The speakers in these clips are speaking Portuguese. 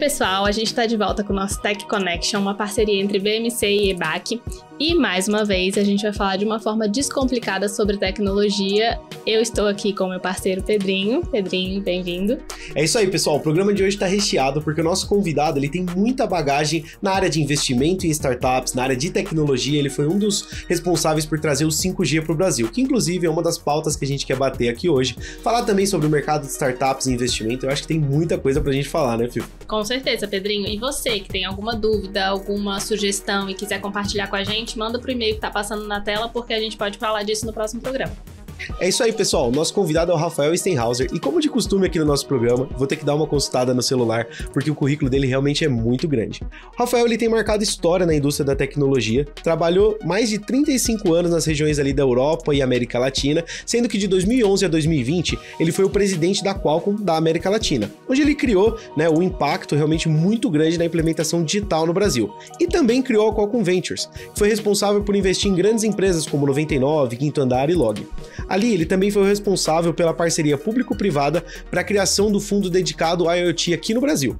pessoal, a gente está de volta com o nosso Tech Connection, uma parceria entre BMC e EBAC. E mais uma vez a gente vai falar de uma forma descomplicada sobre tecnologia. Eu estou aqui com o meu parceiro Pedrinho. Pedrinho, bem-vindo. É isso aí, pessoal. O programa de hoje está recheado porque o nosso convidado ele tem muita bagagem na área de investimento em startups, na área de tecnologia. Ele foi um dos responsáveis por trazer o 5G para o Brasil, que inclusive é uma das pautas que a gente quer bater aqui hoje. Falar também sobre o mercado de startups e investimento. Eu acho que tem muita coisa para a gente falar, né, Fio? Com certeza, Pedrinho. E você que tem alguma dúvida, alguma sugestão e quiser compartilhar com a gente, manda pro e-mail que tá passando na tela, porque a gente pode falar disso no próximo programa. É isso aí, pessoal. Nosso convidado é o Rafael Stenhauser e, como de costume aqui no nosso programa, vou ter que dar uma consultada no celular porque o currículo dele realmente é muito grande. O Rafael ele tem marcado história na indústria da tecnologia, trabalhou mais de 35 anos nas regiões ali da Europa e América Latina, sendo que de 2011 a 2020 ele foi o presidente da Qualcomm da América Latina, onde ele criou um impacto realmente muito grande na implementação digital no Brasil. E também criou a Qualcomm Ventures, que foi responsável por investir em grandes empresas como 99, Quinto Andar e Log. Ali, ele também foi o responsável pela parceria público-privada para a criação do fundo dedicado ao IoT aqui no Brasil.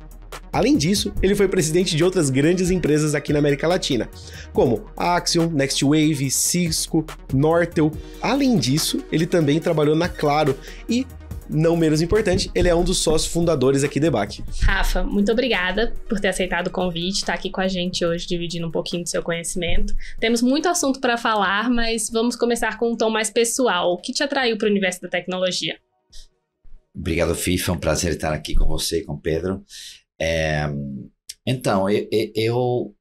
Além disso, ele foi presidente de outras grandes empresas aqui na América Latina, como a Axion, Nextwave, Cisco, Nortel. Além disso, ele também trabalhou na Claro e, não menos importante, ele é um dos sócios fundadores aqui da EBAC. Rafa, muito obrigada por ter aceitado o convite, estar aqui com a gente hoje, dividindo um pouquinho do seu conhecimento. Temos muito assunto para falar, mas vamos começar com um tom mais pessoal. O que te atraiu para o universo da tecnologia? Obrigado, Fifa. É um prazer estar aqui com você, com o Pedro. Então, eu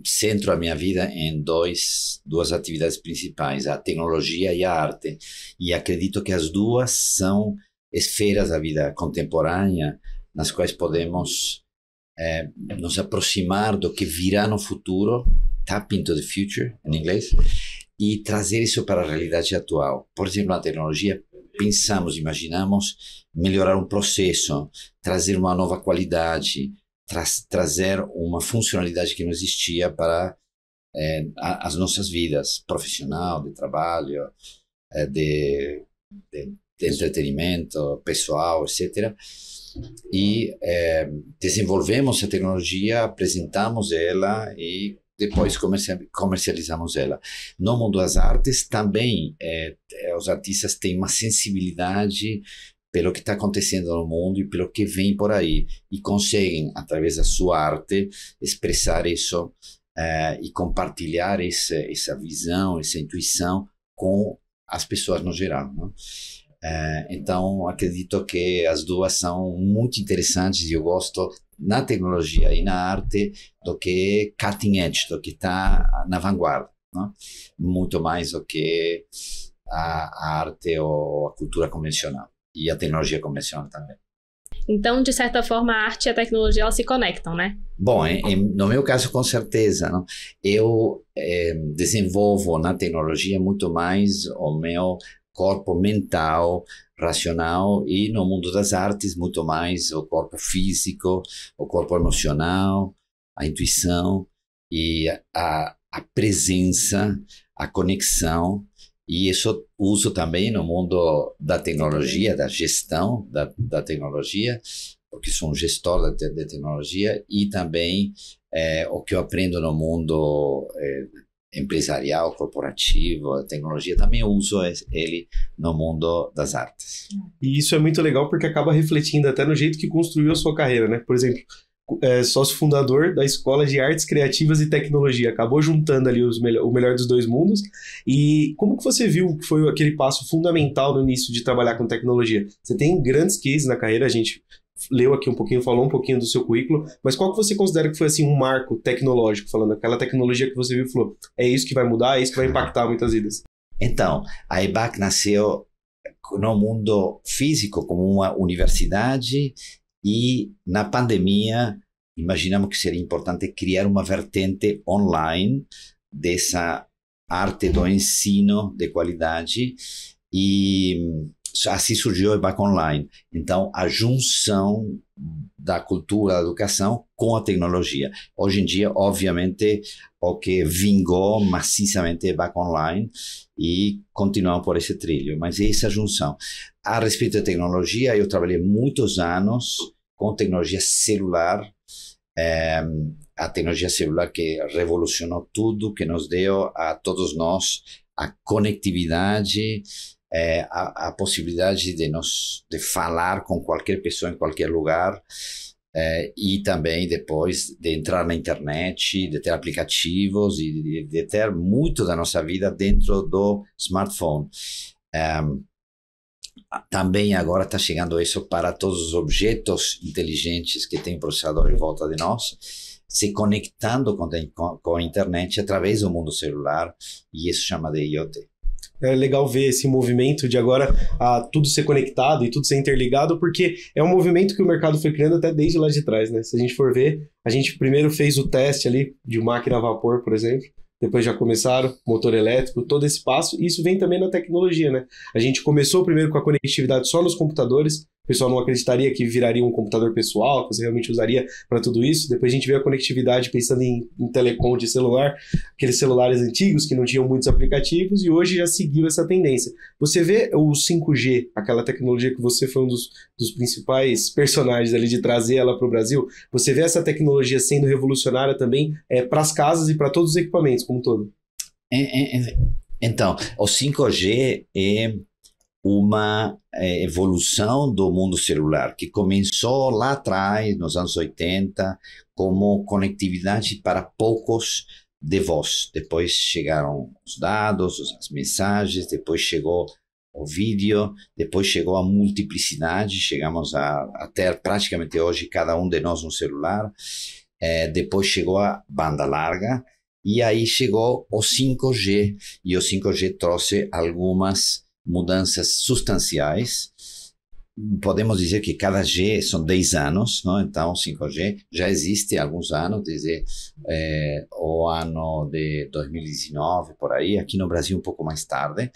centro a minha vida em duas atividades principais, a tecnologia e a arte, e acredito que as duas são esferas da vida contemporânea nas quais podemos nos aproximar do que virá no futuro, tap into the future, em inglês, e trazer isso para a realidade atual. Por exemplo, na tecnologia, imaginamos melhorar um processo, trazer uma nova qualidade, trazer uma funcionalidade que não existia para as nossas vidas, profissional, de trabalho, de entretenimento, pessoal, etc. E desenvolvemos a tecnologia, apresentamos ela e depois comercializamos ela. No mundo das artes também, os artistas têm uma sensibilidade pelo que está acontecendo no mundo e pelo que vem por aí, e conseguem, através da sua arte, expressar isso e compartilhar essa visão, essa intuição com as pessoas no geral, não? Então, acredito que as duas são muito interessantes e eu gosto na tecnologia e na arte do que cutting edge, do que está na vanguarda, não? Muito mais do que a arte ou a cultura convencional. E a tecnologia convencional também. Então, de certa forma, a arte e a tecnologia elas se conectam, né? Bom, no meu caso, com certeza, não? Eu desenvolvo na tecnologia muito mais o meu corpo mental, racional, e no mundo das artes muito mais o corpo físico, o corpo emocional, a intuição e a presença, a conexão. E isso uso também no mundo da tecnologia, da gestão da tecnologia, porque sou um gestor de tecnologia, e também o que eu aprendo no mundo empresarial, corporativo, a tecnologia, também uso ele no mundo das artes. E isso é muito legal porque acaba refletindo até no jeito que construiu a sua carreira, né? Por exemplo, sócio fundador da Escola de Artes Criativas e Tecnologia, acabou juntando ali o melhor dos dois mundos. E como que você viu que foi aquele passo fundamental no início de trabalhar com tecnologia? Você tem grandes cases na carreira, a gente leu aqui um pouquinho, falou um pouquinho do seu currículo, mas qual que você considera que foi assim um marco tecnológico, falando aquela tecnologia que você viu e falou, é isso que vai mudar, é isso que vai impactar muitas vidas? Então, a EBAC nasceu no mundo físico como uma universidade, e na pandemia imaginamos que seria importante criar uma vertente online dessa arte do ensino de qualidade, e assim surgiu o EBAC Online. Então, a junção da cultura, da educação com a tecnologia. Hoje em dia, obviamente, o que vingou maciçamente é EBAC Online, e continuamos por esse trilho, mas é essa junção. A respeito da tecnologia, eu trabalhei muitos anos com tecnologia celular, a tecnologia celular que revolucionou tudo, que nos deu a todos nós a conectividade, a possibilidade de falar com qualquer pessoa em qualquer lugar, e também depois de entrar na internet, de ter aplicativos e de ter muito da nossa vida dentro do smartphone. Também agora está chegando isso para todos os objetos inteligentes que tem processador em volta de nós, se conectando com a internet através do mundo celular, e isso chama de IoT. É legal ver esse movimento de agora tudo ser conectado e tudo ser interligado, porque é um movimento que o mercado foi criando até desde lá de trás, né? Se a gente for ver, a gente primeiro fez o teste ali de máquina a vapor, por exemplo, depois já começaram motor elétrico, todo esse passo, e isso vem também na tecnologia, né? A gente começou primeiro com a conectividade só nos computadores, o pessoal não acreditaria que viraria um computador pessoal, que você realmente usaria para tudo isso. Depois a gente veio a conectividade pensando em telecom de celular, aqueles celulares antigos que não tinham muitos aplicativos, e hoje já seguiu essa tendência. Você vê o 5G, aquela tecnologia que você foi um dos principais personagens ali de trazer ela para o Brasil, você vê essa tecnologia sendo revolucionária também para as casas e para todos os equipamentos como um todo? Então, o 5G é uma evolução do mundo celular, que começou lá atrás, nos anos 80, como conectividade para poucos de voz. Depois chegaram os dados, as mensagens, depois chegou o vídeo, depois chegou a multiplicidade, chegamos a ter praticamente hoje cada um de nós um celular, depois chegou a banda larga, e aí chegou o 5G, e o 5G trouxe algumas mudanças substanciais. Podemos dizer que cada G são 10 anos, não? Então o 5G já existe há alguns anos, desde o ano de 2019, por aí, aqui no Brasil um pouco mais tarde,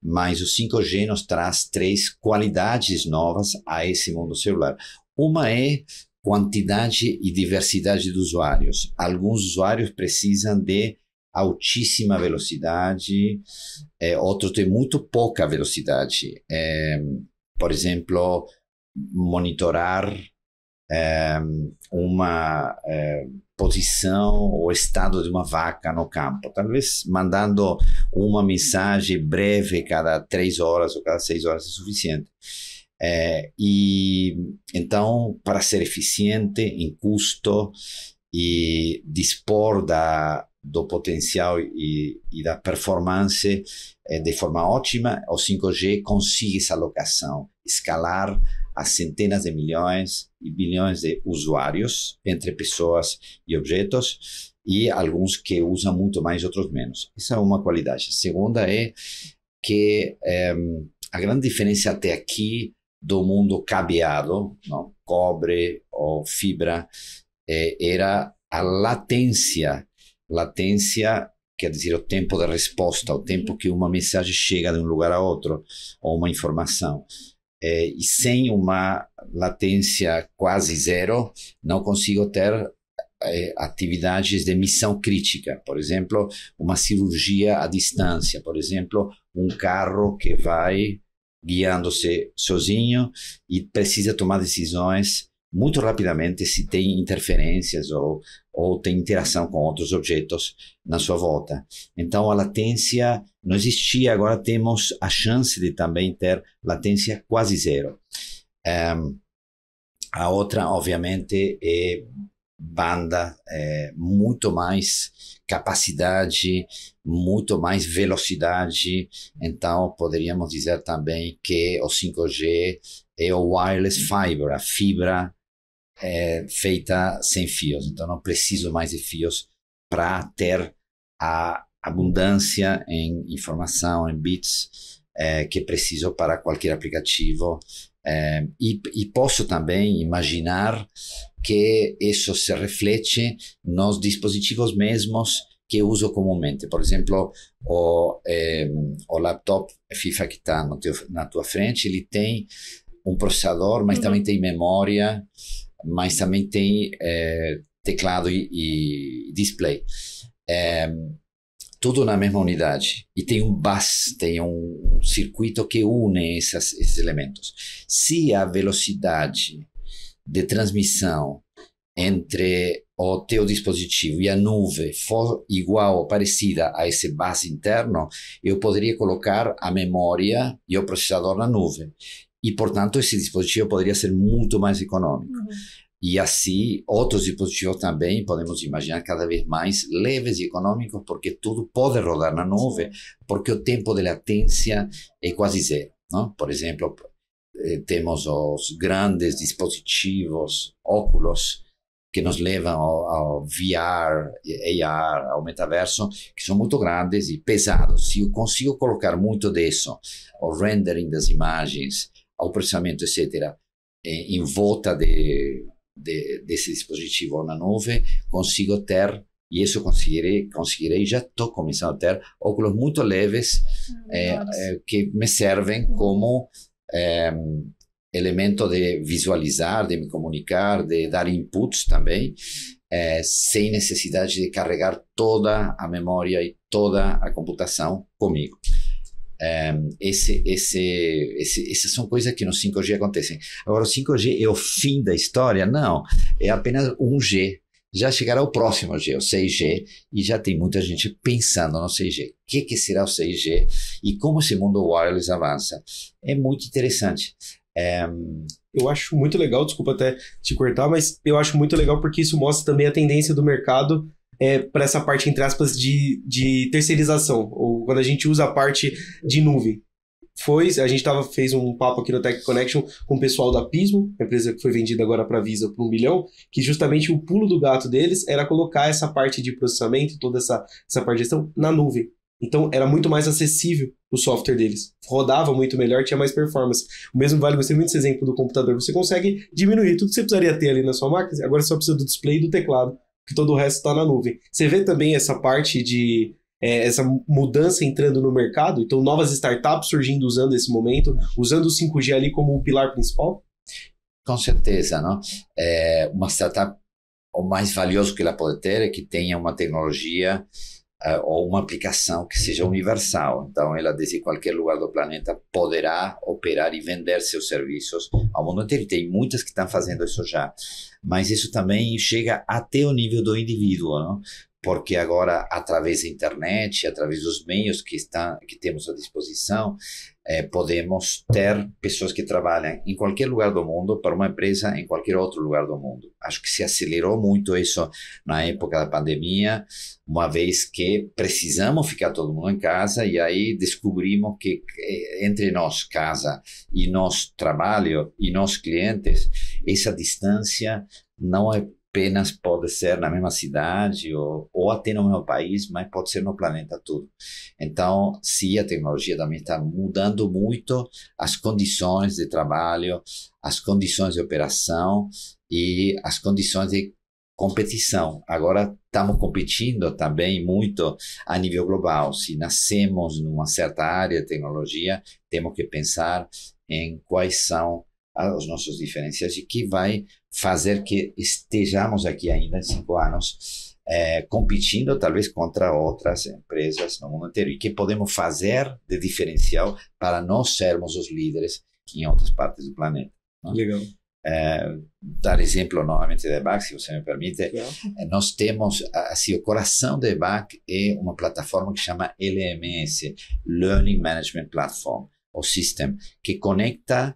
mas o 5G nos traz 3 qualidades novas a esse mundo celular. Uma é quantidade e diversidade de usuários. Alguns usuários precisam de altíssima velocidade, outros têm muito pouca velocidade. Por exemplo, monitorar uma posição ou estado de uma vaca no campo. Talvez mandando uma mensagem breve cada 3 horas ou cada 6 horas é suficiente. E então, para ser eficiente em custo e dispor do potencial e da performance de forma ótima, o 5G consegue essa alocação, escalar a centenas de milhões e bilhões de usuários entre pessoas e objetos, e alguns que usam muito mais, outros menos. Essa é uma qualidade. A segunda é que a grande diferença até aqui do mundo cabeado, não? Cobre ou fibra, era a latência. Latência quer dizer o tempo de resposta, o tempo que uma mensagem chega de um lugar a outro, ou uma informação. E sem uma latência quase zero, não consigo ter atividades de missão crítica. Por exemplo, uma cirurgia à distância. Por exemplo, um carro que vai guiando-se sozinho e precisa tomar decisões muito rapidamente se tem interferências ou tem interação com outros objetos na sua volta. Então, a latência não existia, agora temos a chance de também ter latência quase zero. A outra, obviamente, é banda, muito mais capacidade, muito mais velocidade. Então, poderíamos dizer também que o 5G é o wireless fiber, a fibra feita sem fios. Então, não preciso mais de fios para ter a abundância em informação, em bits, que preciso para qualquer aplicativo. E posso também imaginar que isso se reflete nos dispositivos mesmos que uso comumente. Por exemplo, o laptop FIFA que está na tua frente, ele tem um processador, mas também tem memória, mas também tem teclado e display. Tudo na mesma unidade. E tem um bus, tem um circuito que une esses elementos. Se a velocidade de transmissão entre o teu dispositivo e a nuvem for igual ou parecida a esse base interno, eu poderia colocar a memória e o processador na nuvem. E, portanto, esse dispositivo poderia ser muito mais econômico. E assim, outros dispositivos também, podemos imaginar cada vez mais leves e econômicos, porque tudo pode rodar na nuvem, porque o tempo de latência é quase zero. Não? Por exemplo, temos os grandes dispositivos, óculos, que nos levam ao VR, AR, ao metaverso, que são muito grandes e pesados. Se eu consigo colocar muito disso, o rendering das imagens, ao processamento, etc., em volta desse dispositivo na nuvem, consigo ter, e isso conseguirei, já estou começando a ter, óculos muito leves que me servem como elemento de visualizar, de me comunicar, de dar inputs também, sem necessidade de carregar toda a memória e toda a computação comigo. Essas são coisas que no 5G acontecem. Agora, o 5G é o fim da história? Não, é apenas um G. Já chegará o próximo G, o 6G, e já tem muita gente pensando no 6G. O que será o 6G e como esse mundo wireless avança? É muito interessante. Eu acho muito legal, desculpa até te cortar, mas eu acho muito legal porque isso mostra também a tendência do mercado para essa parte, entre aspas, de terceirização, ou quando a gente usa a parte de nuvem. A gente fez um papo aqui no Tech Connection com o pessoal da Pismo, a empresa que foi vendida agora para a Visa por 1 bilhão, que justamente o pulo do gato deles era colocar essa parte de processamento, toda essa parte de gestão, na nuvem. Então, era muito mais acessível o software deles. Rodava muito melhor, tinha mais performance. O mesmo vale, gostei muito desse exemplo do computador. Você consegue diminuir tudo que você precisaria ter ali na sua máquina, agora você só precisa do display e do teclado, que todo o resto está na nuvem. Você vê também essa parte de essa mudança entrando no mercado, então novas startups surgindo usando esse momento, usando o 5G ali como o pilar principal? Com certeza, não? Uma startup, o mais valioso que ela pode ter é que tenha uma tecnologia ou uma aplicação que seja universal. Então, ela desde qualquer lugar do planeta poderá operar e vender seus serviços ao mundo inteiro. Tem muitas que estão fazendo isso já, mas isso também chega até o nível do indivíduo, não? Porque agora, através da internet, através dos meios que temos à disposição, podemos ter pessoas que trabalham em qualquer lugar do mundo para uma empresa em qualquer outro lugar do mundo. Acho que se acelerou muito isso na época da pandemia, uma vez que precisamos ficar todo mundo em casa, e aí descobrimos que entre nós, casa, e nós, trabalho, e nós, clientes, essa distância não apenas pode ser na mesma cidade ou até no mesmo país, mas pode ser no planeta todo. Então, sim, a tecnologia também está mudando muito as condições de trabalho, as condições de operação e as condições de competição. Agora estamos competindo também muito a nível global. Se nascemos numa certa área de tecnologia, temos que pensar em quais são os nossos diferenciais e que vai fazer que estejamos aqui ainda em 5 anos competindo talvez contra outras empresas no mundo inteiro, e que podemos fazer de diferencial para nós sermos os líderes em outras partes do planeta. Não? Legal. Dar exemplo novamente da EBAC, se você me permite. Nós temos, assim, o coração da EBAC é uma plataforma que chama LMS, Learning Management Platform, o System, que conecta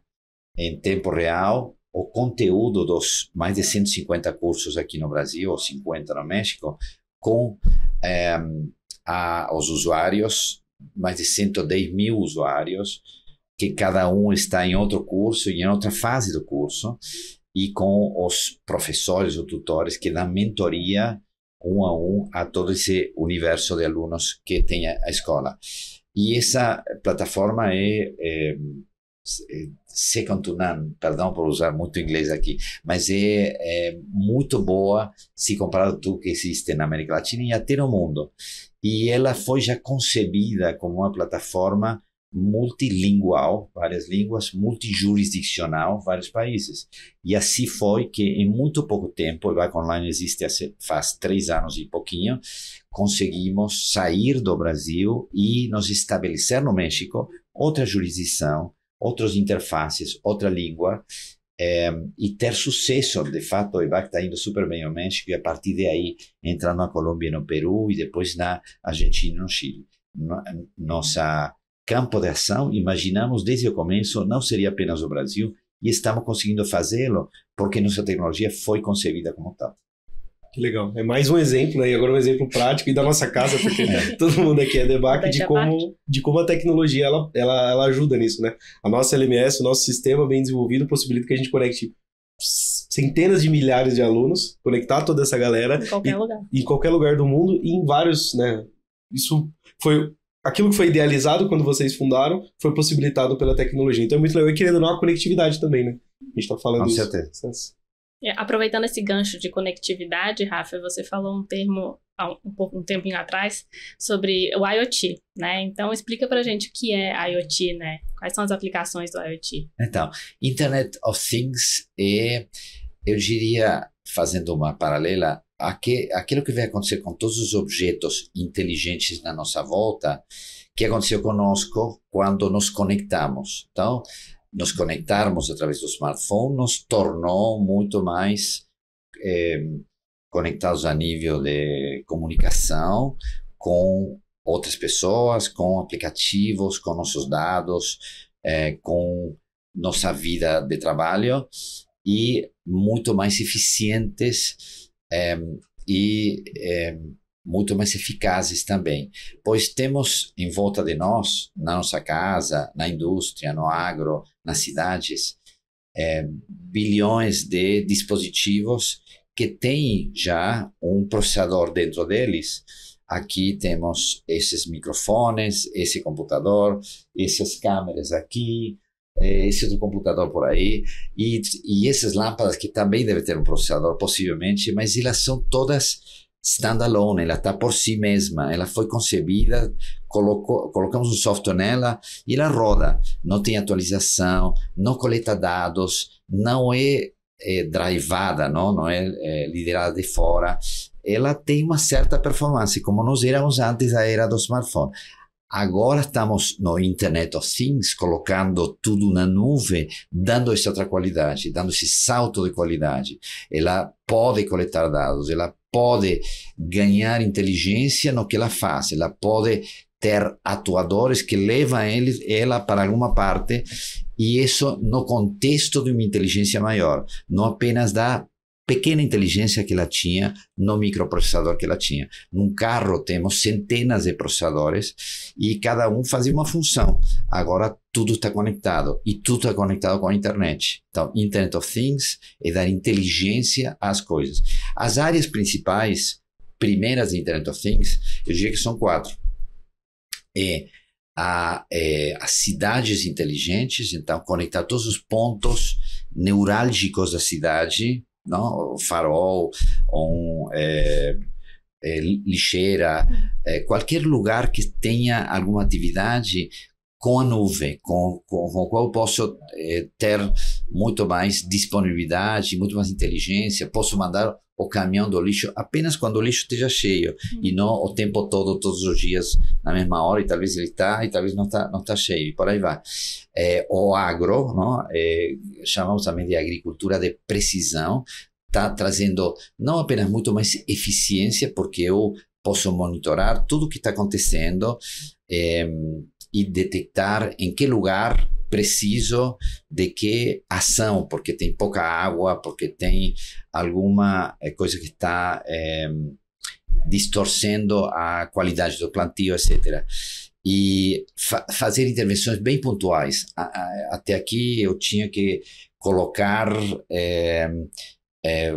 em tempo real o conteúdo dos mais de 150 cursos aqui no Brasil, ou 50 no México, com os usuários, mais de 110 mil usuários, que cada um está em outro curso e em outra fase do curso, e com os professores ou tutores que dão mentoria um a um a todo esse universo de alunos que tem a escola. E essa plataforma second to none, perdão por usar muito inglês aqui, mas é muito boa se comparado a tudo que existe na América Latina e até no mundo. E ela foi já concebida como uma plataforma multilingual, várias línguas, multijurisdicional, vários países. E assim foi que em muito pouco tempo, o EBAC Online existe faz 3 anos e pouquinho, conseguimos sair do Brasil e nos estabelecer no México, outra jurisdição, outras interfaces, outra língua, e ter sucesso. De fato, o EBAC está indo super bem ao México e a partir daí entrando na Colômbia e no Peru e depois na Argentina e no Chile. Nossa campo de ação, imaginamos desde o começo, não seria apenas o Brasil e estamos conseguindo fazê-lo porque nossa tecnologia foi concebida como tal. Que legal. É mais um exemplo, né? E agora um exemplo prático e da nossa casa, porque todo mundo aqui é debate de como a tecnologia ela ajuda nisso, né? A nossa LMS, o nosso sistema bem desenvolvido, possibilita que a gente conecte centenas de milhares de alunos, conectar toda essa galera em qualquer lugar do mundo e em vários, né? Isso foi aquilo que foi idealizado quando vocês fundaram, foi possibilitado pela tecnologia. Então é muito legal, e querendo ou não, a conectividade também, né? A gente tá falando com isso. certeza. Aproveitando esse gancho de conectividade, Rafa, você falou um termo há um tempinho atrás sobre o IoT, né? Então explica pra gente o que é IoT, né? Quais são as aplicações do IoT? Então, Internet of Things eu diria, fazendo uma paralela, aquilo que vai acontecer com todos os objetos inteligentes na nossa volta, que aconteceu conosco quando nos conectamos. Então, nos conectarmos através do smartphone nos tornou muito mais conectados a nível de comunicação com outras pessoas, com aplicativos, com nossos dados, com nossa vida de trabalho e muito mais eficientes e muito mais eficazes também, pois temos em volta de nós, na nossa casa, na indústria, no agro, nas cidades, bilhões de dispositivos que têm já um processador dentro deles. Aqui temos esses microfones, esse computador, essas câmeras aqui, esse outro computador por aí, e essas lâmpadas que também devem ter um processador, possivelmente, mas elas são todas standalone, ela está por si mesma, ela foi concebida, colocamos um software nela e ela roda, não tem atualização, não coleta dados, não é drivada, não é liderada de fora, ela tem uma certa performance, como nós éramos antes da era do smartphone. Agora estamos no Internet of Things, colocando tudo na nuvem, dando essa outra qualidade, dando esse salto de qualidade. Ela pode coletar dados, ela pode ganhar inteligência no que ela faz, ela pode ter atuadores que levam ela para alguma parte, e isso no contexto de uma inteligência maior, não apenas da pequena inteligência que ela tinha no microprocessador que ela tinha. Num carro temos centenas de processadores e cada um fazia uma função. Agora tudo está conectado e tudo está conectado com a internet. Então, Internet of Things é dar inteligência às coisas. As áreas principais, primeiras de Internet of Things, eu diria que são 4. As cidades inteligentes, então conectar todos os pontos neurálgicos da cidade, não? Farol, lixeira, qualquer lugar que tenha alguma atividade com a nuvem, com a qual eu posso ter muito mais disponibilidade, muito mais inteligência, posso mandar o caminhão do lixo apenas quando o lixo esteja cheio, e não o tempo todo, todos os dias, na mesma hora, e talvez ele está, e talvez não está cheio, e por aí vai. O agro, não? Chamamos também de agricultura de precisão, está trazendo não apenas muito mais eficiência, porque eu posso monitorar tudo o que está acontecendo e detectar em que lugar preciso de que ação, porque tem pouca água, porque tem alguma coisa que está distorcendo a qualidade do plantio, etc. E fazer intervenções bem pontuais. Até aqui eu tinha que colocar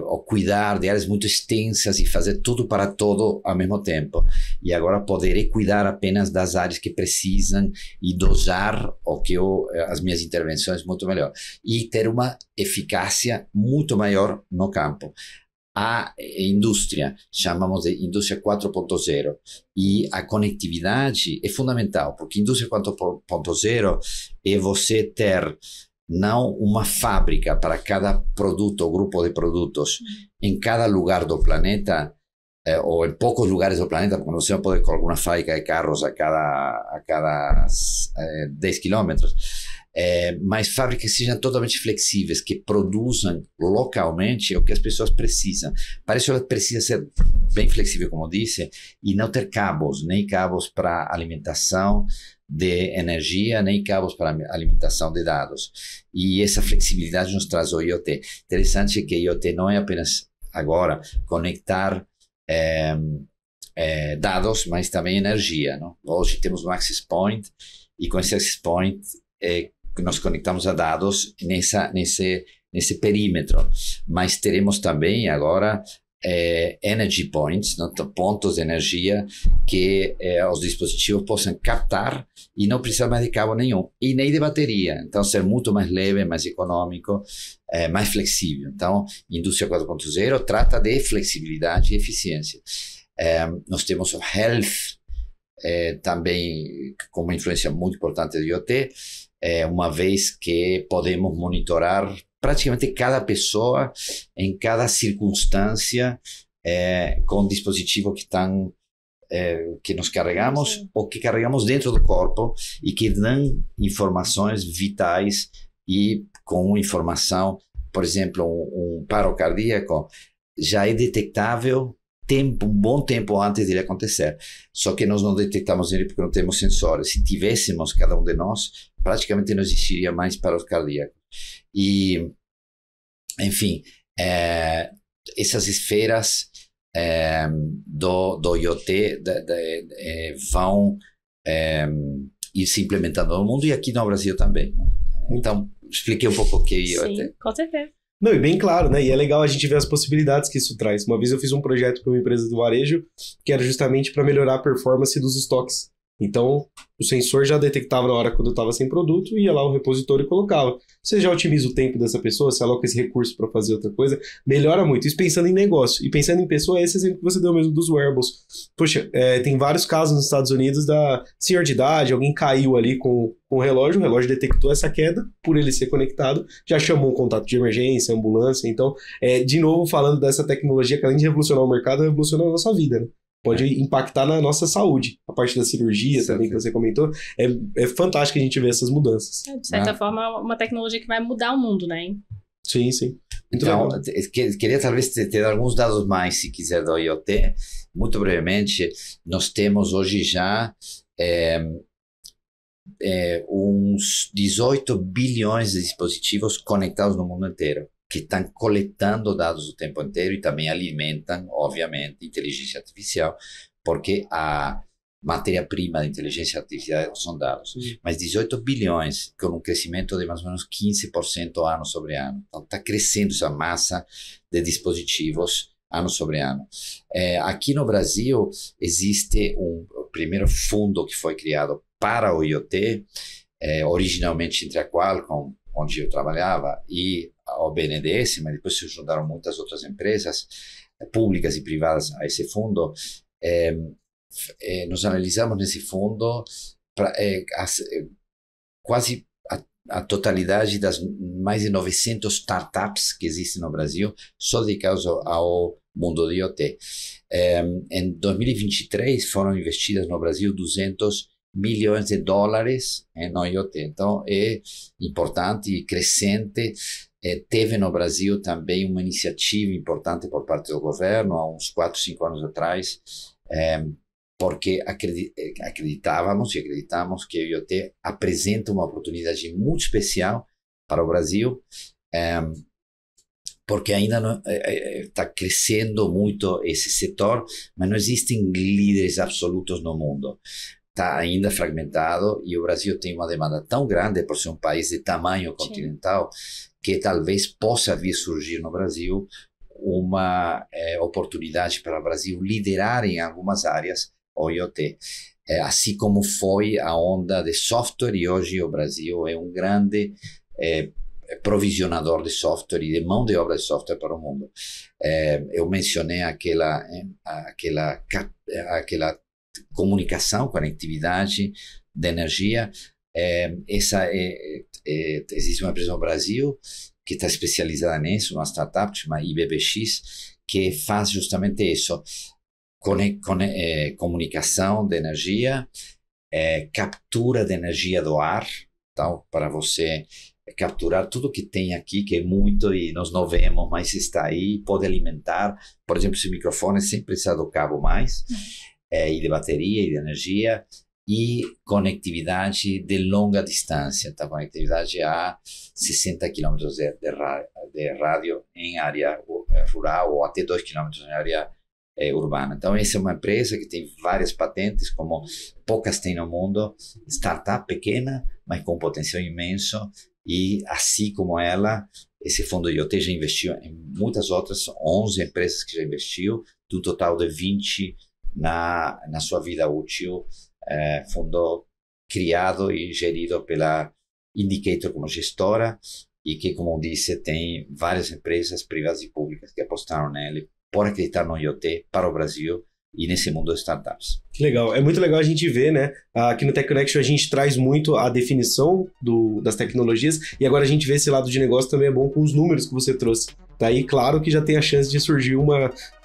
ou cuidar de áreas muito extensas e fazer tudo para todo ao mesmo tempo. E agora poderei cuidar apenas das áreas que precisam e dosar as minhas intervenções muito melhor. E ter uma eficácia muito maior no campo. A indústria, chamamos de indústria 4.0, e a conectividade é fundamental, porque indústria 4.0 é você ter não uma fábrica para cada produto ou grupo de produtos em cada lugar do planeta, ou em poucos lugares do planeta, porque você não pode colocar uma fábrica de carros a cada 10 quilômetros. mas fábricas que sejam totalmente flexíveis, que produzam localmente o que as pessoas precisam. Para isso, ela precisa ser bem flexível, como disse, e não ter cabos, nem cabos para alimentação de energia, nem cabos para alimentação de dados. E essa flexibilidade nos traz o IoT. Interessante que IoT não é apenas agora conectar dados, mas também energia, não? Hoje temos um access point e com esse access point nós conectamos a dados nesse perímetro, mas teremos também agora energy points, não? Pontos de energia que os dispositivos possam captar e não precisar mais de cabo nenhum e nem de bateria, então ser muito mais leve, mais econômico, mais flexível. Então, indústria 4.0 trata de flexibilidade e eficiência. Nós temos o health também com uma influência muito importante do IoT, uma vez que podemos monitorar praticamente cada pessoa em cada circunstância com dispositivos que nós carregamos ou que carregamos dentro do corpo e que dão informações vitais e com informação, por exemplo, um paro cardíaco já é detectável um bom tempo antes de ele acontecer. Só que nós não detectamos ele porque não temos sensores. Se tivéssemos, cada um de nós, praticamente não existiria mais paros cardíacos. E, enfim, essas esferas do IoT vão ir se implementando no mundo e aqui no Brasil também. Então, expliquei um pouco o que é IoT. Sim, com certeza. Não, e bem claro, né? E é legal a gente ver as possibilidades que isso traz. Uma vez eu fiz um projeto para uma empresa do varejo que era justamente para melhorar a performance dos estoques. Então, o sensor já detectava na hora quando eu estava sem produto, ia lá o repositório e colocava. Você já otimiza o tempo dessa pessoa, você aloca esse recurso para fazer outra coisa, melhora muito. Isso pensando em negócio. E pensando em pessoa, é esse exemplo que você deu mesmo dos wearables. Poxa, tem vários casos nos Estados Unidos da senhor de idade, alguém caiu ali com o relógio detectou essa queda, por ele ser conectado, já chamou um contato de emergência, ambulância. Então, de novo, falando dessa tecnologia que além de revolucionar o mercado, revoluciona a nossa vida, né? Pode impactar na nossa saúde. A parte da cirurgia também que você comentou. É fantástico a gente ver essas mudanças. De certa forma, é uma tecnologia que vai mudar o mundo, né? Sim, sim. Muito então, legal. Queria talvez ter alguns dados mais, se quiser, do IoT. Muito brevemente, nós temos hoje já uns 18 bilhões de dispositivos conectados no mundo inteiro, que estão coletando dados o tempo inteiro e também alimentam, obviamente, inteligência artificial, porque a matéria-prima da inteligência artificial são dados. Mas 18 bilhões, com um crescimento de mais ou menos 15% ano sobre ano. Então, está crescendo essa massa de dispositivos ano sobre ano. Aqui no Brasil, existe o primeiro fundo que foi criado para o IoT, originalmente entre a Qualcomm, onde eu trabalhava, e ao BNDES, mas depois se juntaram muitas outras empresas públicas e privadas a esse fundo. Nós analisamos nesse fundo quase a totalidade das mais de 900 startups que existem no Brasil, só dedicados ao mundo do IoT. Em 2023 foram investidas no Brasil 200 milhões de dólares no IoT. Então, é importante e crescente. Teve no Brasil também uma iniciativa importante por parte do governo, há uns 4, 5 anos atrás, porque acreditávamos e acreditamos que o IoT apresenta uma oportunidade muito especial para o Brasil, porque ainda está crescendo muito esse setor, mas não existem líderes absolutos no mundo. Está ainda fragmentado e o Brasil tem uma demanda tão grande por ser um país de tamanho continental que talvez possa vir surgir no Brasil uma oportunidade para o Brasil liderar em algumas áreas o IoT. Assim como foi a onda de software e hoje o Brasil é um grande provisionador de software e de mão de obra de software para o mundo. Eu mencionei aquela comunicação, conectividade de energia. Existe uma empresa no Brasil que está especializada nisso, uma startup chamada IBBX, que faz justamente isso, comunicação de energia, captura de energia do ar, Então, para você capturar tudo que tem aqui, que é muito e nós não vemos, mas está aí, pode alimentar. Por exemplo, esse microfone sempre precisa do cabo mais, e de bateria e de energia, e conectividade de longa distância, então conectividade a 60 km de rádio em área rural ou até 2 km em área urbana. Então essa é uma empresa que tem várias patentes, como poucas tem no mundo, startup pequena, mas com potencial imenso, e assim como ela, esse fundo IoT já investiu em muitas outras, 11 empresas que já investiu, do total de 20 na sua vida útil, fundo criado e gerido pela Indicator como gestora, e que, como disse, tem várias empresas privadas e públicas que apostaram nele por acreditar no IoT para o Brasil e nesse mundo de startups. Que legal. É muito legal a gente ver, né? Aqui no Tech Connection a gente traz muito a definição das tecnologias, e agora a gente vê esse lado de negócio também é bom com os números que você trouxe. Daí, claro que já tem a chance de surgir um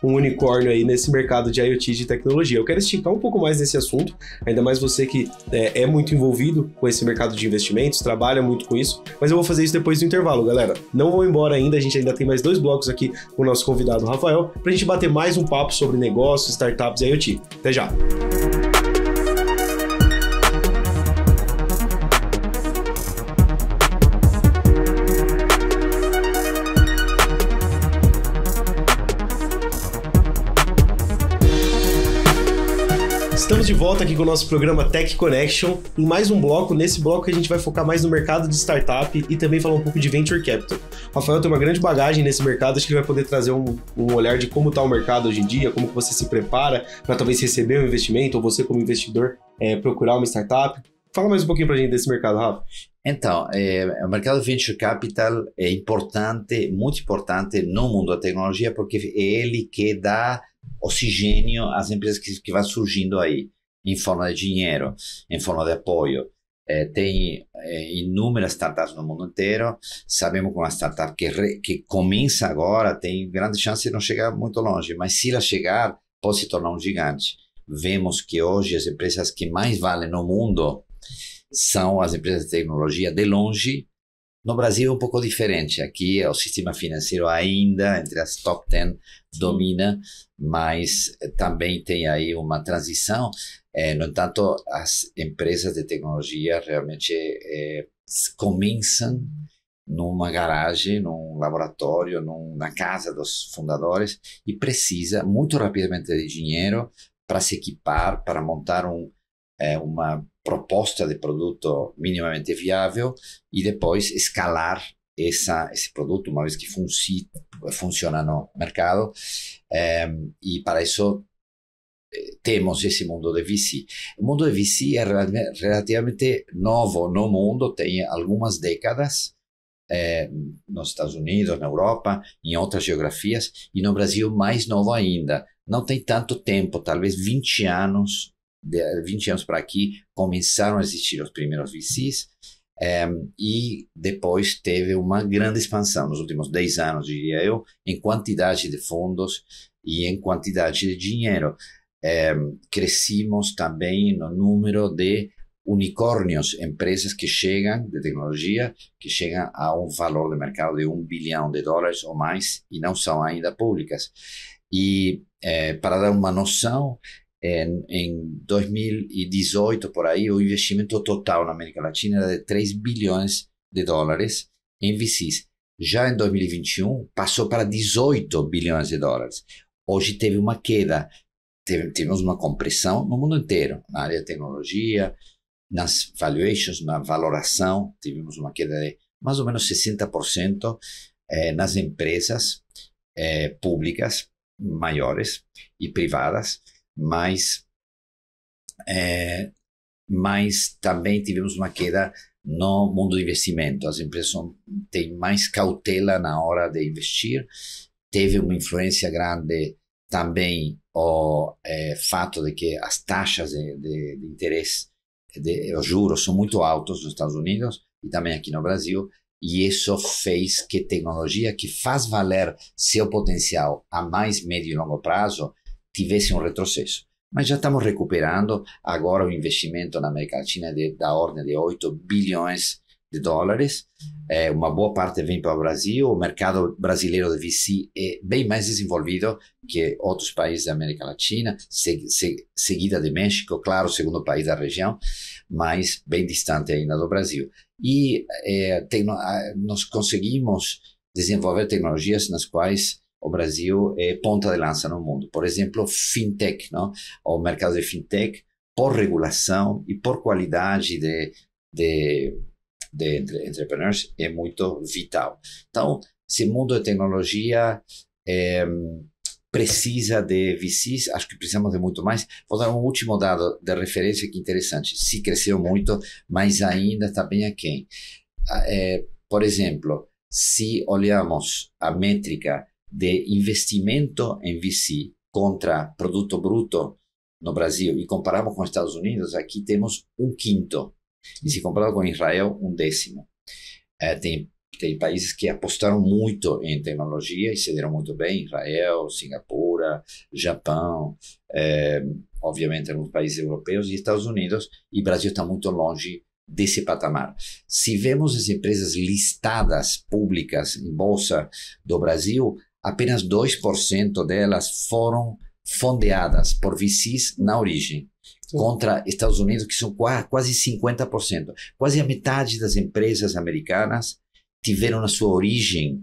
unicórnio aí nesse mercado de IoT de tecnologia. Eu quero esticar um pouco mais nesse assunto, ainda mais você que é muito envolvido com esse mercado de investimentos, trabalha muito com isso, mas eu vou fazer isso depois do intervalo, galera. Não vou embora ainda, a gente ainda tem mais 2 blocos aqui com o nosso convidado Rafael, pra gente bater mais um papo sobre negócios, startups e IoT. Até já! Estamos de volta aqui com o nosso programa Tech Connection, em mais um bloco. Nesse bloco a gente vai focar mais no mercado de startup e também falar um pouco de Venture Capital. O Rafael tem uma grande bagagem nesse mercado, acho que ele vai poder trazer um olhar de como está o mercado hoje em dia, como que você se prepara para talvez receber um investimento, ou você como investidor procurar uma startup. Fala mais um pouquinho para a gente desse mercado, Rafa. Então, o mercado de Venture Capital é importante, muito importante no mundo da tecnologia, porque é ele que dá oxigênio às empresas que vão surgindo aí, em forma de dinheiro, em forma de apoio. Tem inúmeras startups no mundo inteiro. Sabemos que uma startup que começa agora tem grande chance de não chegar muito longe, mas se ela chegar, pode se tornar um gigante. Vemos que hoje as empresas que mais valem no mundo são as empresas de tecnologia de longe. No Brasil é um pouco diferente. Aqui o sistema financeiro ainda, entre as top 10, domina, mas também tem aí uma transição. No entanto, as empresas de tecnologia realmente começam numa garagem, num laboratório, na casa dos fundadores, e precisa muito rapidamente de dinheiro para se equipar, para montar uma proposta de produto minimamente viável e depois escalar esse produto uma vez que funciona no mercado. E para isso temos esse mundo de VC. O mundo de VC é relativamente novo no mundo, tem algumas décadas, nos Estados Unidos, na Europa, em outras geografias, e no Brasil mais novo ainda. Não tem tanto tempo, talvez 20 anos para aqui, começaram a existir os primeiros VCs, e depois teve uma grande expansão nos últimos 10 anos, diria eu, em quantidade de fundos e em quantidade de dinheiro. Crescimos também no número de unicórnios, empresas que chegam, de tecnologia, que chegam a um valor de mercado de $1 bilhão ou mais, e não são ainda públicas. E para dar uma noção, em 2018, por aí, o investimento total na América Latina era de $3 bilhões em VCs. Já em 2021, passou para $18 bilhões. Hoje teve uma queda, tivemos uma compressão no mundo inteiro, na área de tecnologia, nas valuations, na valoração, tivemos uma queda de mais ou menos 60% nas empresas públicas maiores e privadas, mas também tivemos uma queda no mundo do investimento. As empresas têm mais cautela na hora de investir. Teve uma influência grande também o fato de que as taxas de interesse, os juros, são muito altos nos Estados Unidos e também aqui no Brasil, e isso fez que tecnologia que faz valer seu potencial a mais médio e longo prazo tivesse um retrocesso. mas já estamos recuperando. Agora o investimento na América Latina é da ordem de 8 bilhões de dólares. Uma boa parte vem para o Brasil. O mercado brasileiro de VC é bem mais desenvolvido que outros países da América Latina, seguida de México, claro, o segundo país da região, mas bem distante ainda do Brasil. E nós conseguimos desenvolver tecnologias nas quais o Brasil é ponta de lança no mundo. Por exemplo, fintech, não? O mercado de fintech, por regulação e por qualidade de entrepreneurs, é muito vital. Então, esse mundo de tecnologia precisa de VCs, acho que precisamos de muito mais. Vou dar um último dado de referência que é interessante. Se cresceu muito, mas ainda está bem aquém. Por exemplo, se olhamos a métrica de investimento em VC contra produto bruto no Brasil e comparamos com os Estados Unidos, aqui temos 1/5. E se comparado com Israel, 1/10. Tem países que apostaram muito em tecnologia e se deram muito bem, Israel, Singapura, Japão, obviamente alguns países europeus e Estados Unidos, e o Brasil está muito longe desse patamar. Se vemos as empresas listadas públicas em bolsa do Brasil, apenas 2% delas foram fondeadas por VCs na origem, contra Estados Unidos, que são quase 50%. Quase a metade das empresas americanas tiveram na sua origem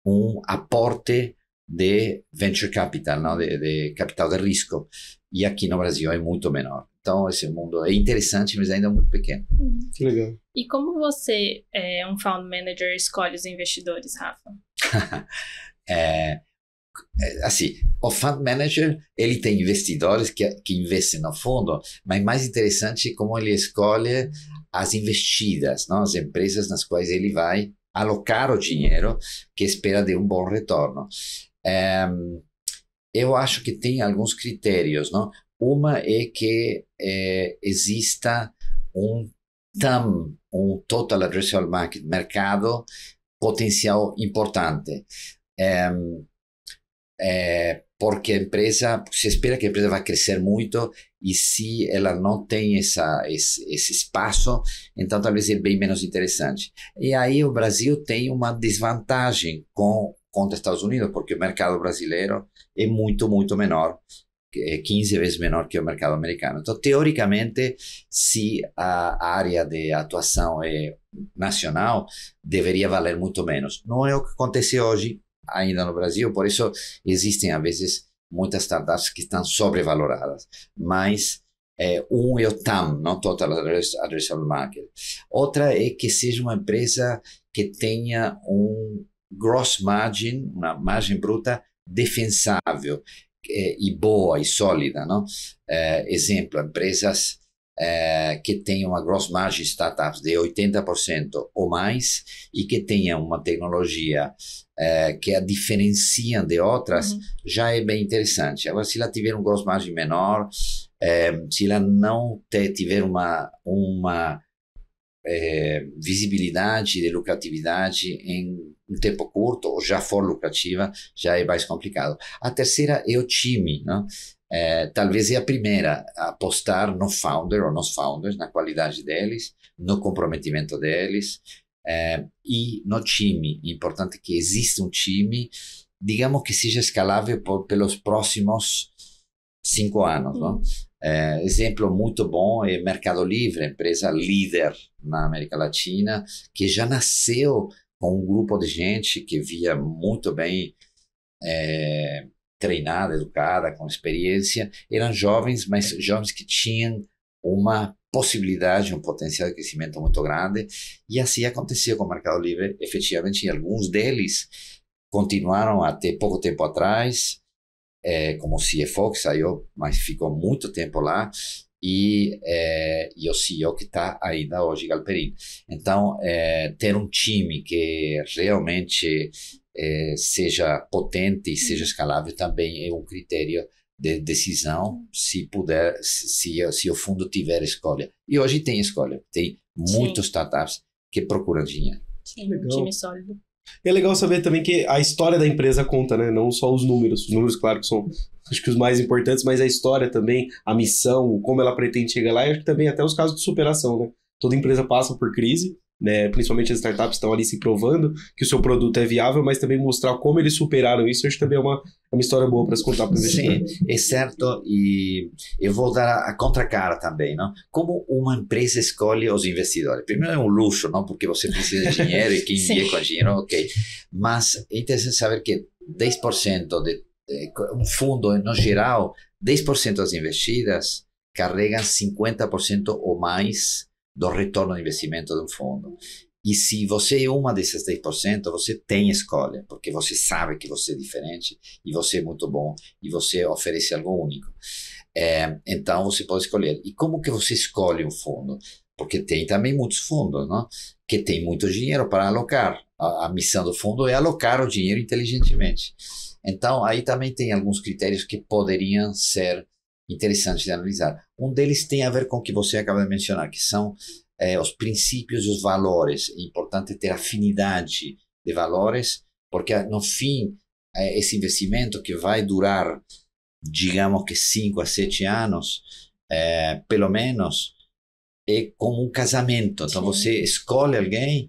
um aporte de venture capital, não? De capital de risco. E aqui no Brasil é muito menor. Então, esse mundo é interessante, mas ainda é muito pequeno. Que legal. E como você, um fund manager, escolhe os investidores, Rafa? Assim, o fund manager, ele tem investidores que investem no fundo, mas mais interessante é como ele escolhe as investidas, não? As empresas nas quais ele vai alocar o dinheiro que espera de um bom retorno. Eu acho que tem alguns critérios, não? Uma é que exista um TAM, um Total Addressable Market, mercado potencial importante. Porque a empresa, se espera que a empresa vai crescer muito e se ela não tem esse espaço, então talvez é bem menos interessante. E aí o Brasil tem uma desvantagem contra os Estados Unidos, porque o mercado brasileiro é muito, muito menor, 15 vezes menor que o mercado americano. Então, teoricamente, se a área de atuação é nacional, deveria valer muito menos. Não é o que acontece hoje ainda no Brasil, por isso existem, às vezes, muitas startups que estão sobrevaloradas. Mas é o TAM, não Total Addressable Market. Outra é que seja uma empresa que tenha um gross margin, uma margem bruta defensável, e boa e sólida, não? Exemplo, empresas que tenham uma gross margin startups de 80% ou mais e que tenham uma tecnologia que a diferenciam de outras, já é bem interessante. Agora, se ela tiver um gross margin menor, se ela não tiver uma visibilidade de lucratividade em um tempo curto, ou já for lucrativa, já é mais complicado. A terceira é o time, não? Talvez é a primeira a apostar no founder ou nos founders, na qualidade deles, no comprometimento deles, e no time. É importante que exista um time, digamos que seja escalável pelos próximos 5 anos. Não? Exemplo muito bom é Mercado Livre, empresa líder na América Latina, que já nasceu com um grupo de gente que via muito bem treinada, educada, com experiência. Eram jovens, mas jovens que tinham uma possibilidade, um potencial de crescimento muito grande. E assim aconteceu com o Mercado Livre. Efetivamente, alguns deles continuaram até pouco tempo atrás, como CFO, que saiu, mas ficou muito tempo lá, e o CEO que está ainda hoje, Galperin. Então, ter um time que realmente seja potente e seja escalável também é um critério de decisão, se puder, se o fundo tiver escolha. E hoje tem escolha, tem muitos startups que procuram dinheiro. Sim, um time sólido. E é legal saber também que a história da empresa conta, né? Não só os números. Os números, claro, que são acho que os mais importantes, mas a história também, a missão, como ela pretende chegar lá, e acho que também até os casos de superação, né? Toda empresa passa por crise, né? Principalmente as startups estão ali se provando que o seu produto é viável, mas também mostrar como eles superaram isso, acho que também é uma história boa para se contar para o investidor. Sim, é certo, e eu vou dar a contracara também, não? Como uma empresa escolhe os investidores? Primeiro é um luxo, não? Porque você precisa de dinheiro e quem envia com dinheiro, ok. Mas é interessante saber que 10% de um fundo, no geral, 10% das investidas carregam 50% ou mais do retorno de investimento de um fundo. E se você é uma dessas 10%, você tem escolha, porque você sabe que você é diferente, e você é muito bom, e você oferece algo único. Então, você pode escolher. E como que você escolhe um fundo? Porque tem também muitos fundos, não? Que tem muito dinheiro para alocar. A missão do fundo é alocar o dinheiro inteligentemente. Então, aí também tem alguns critérios que poderiam ser interessantes de analisar. Um deles tem a ver com o que você acaba de mencionar, que são os princípios e os valores. É importante ter afinidade de valores, porque no fim, esse investimento que vai durar, digamos que 5 a 7 anos, pelo menos, é como um casamento. Então, você escolhe alguém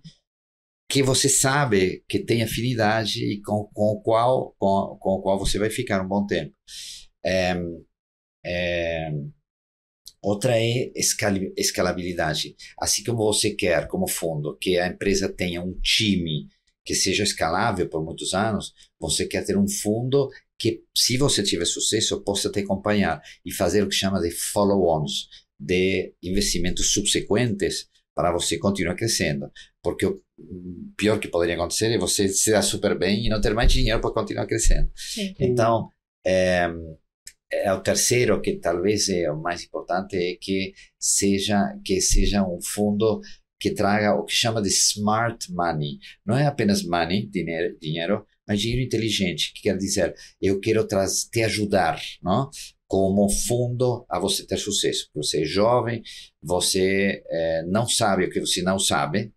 que você sabe que tem afinidade e com o qual você vai ficar um bom tempo. Outra é escalabilidade. Assim como você quer, como fundo, que a empresa tenha um time que seja escalável por muitos anos, você quer ter um fundo que, se você tiver sucesso, possa te acompanhar e fazer o que chama de follow-ons, de investimentos subsequentes para você continuar crescendo. Porque o pior que poderia acontecer é você se dar super bem e não ter mais dinheiro para continuar crescendo. Sim. Então, o terceiro, que talvez é o mais importante, é que seja um fundo que traga o que chama de smart money. Não é apenas money, dinheiro, mas dinheiro inteligente, que quer dizer, eu quero te ajudar, não? Como fundo a você ter sucesso. Você é jovem, você não sabe o que você não sabe,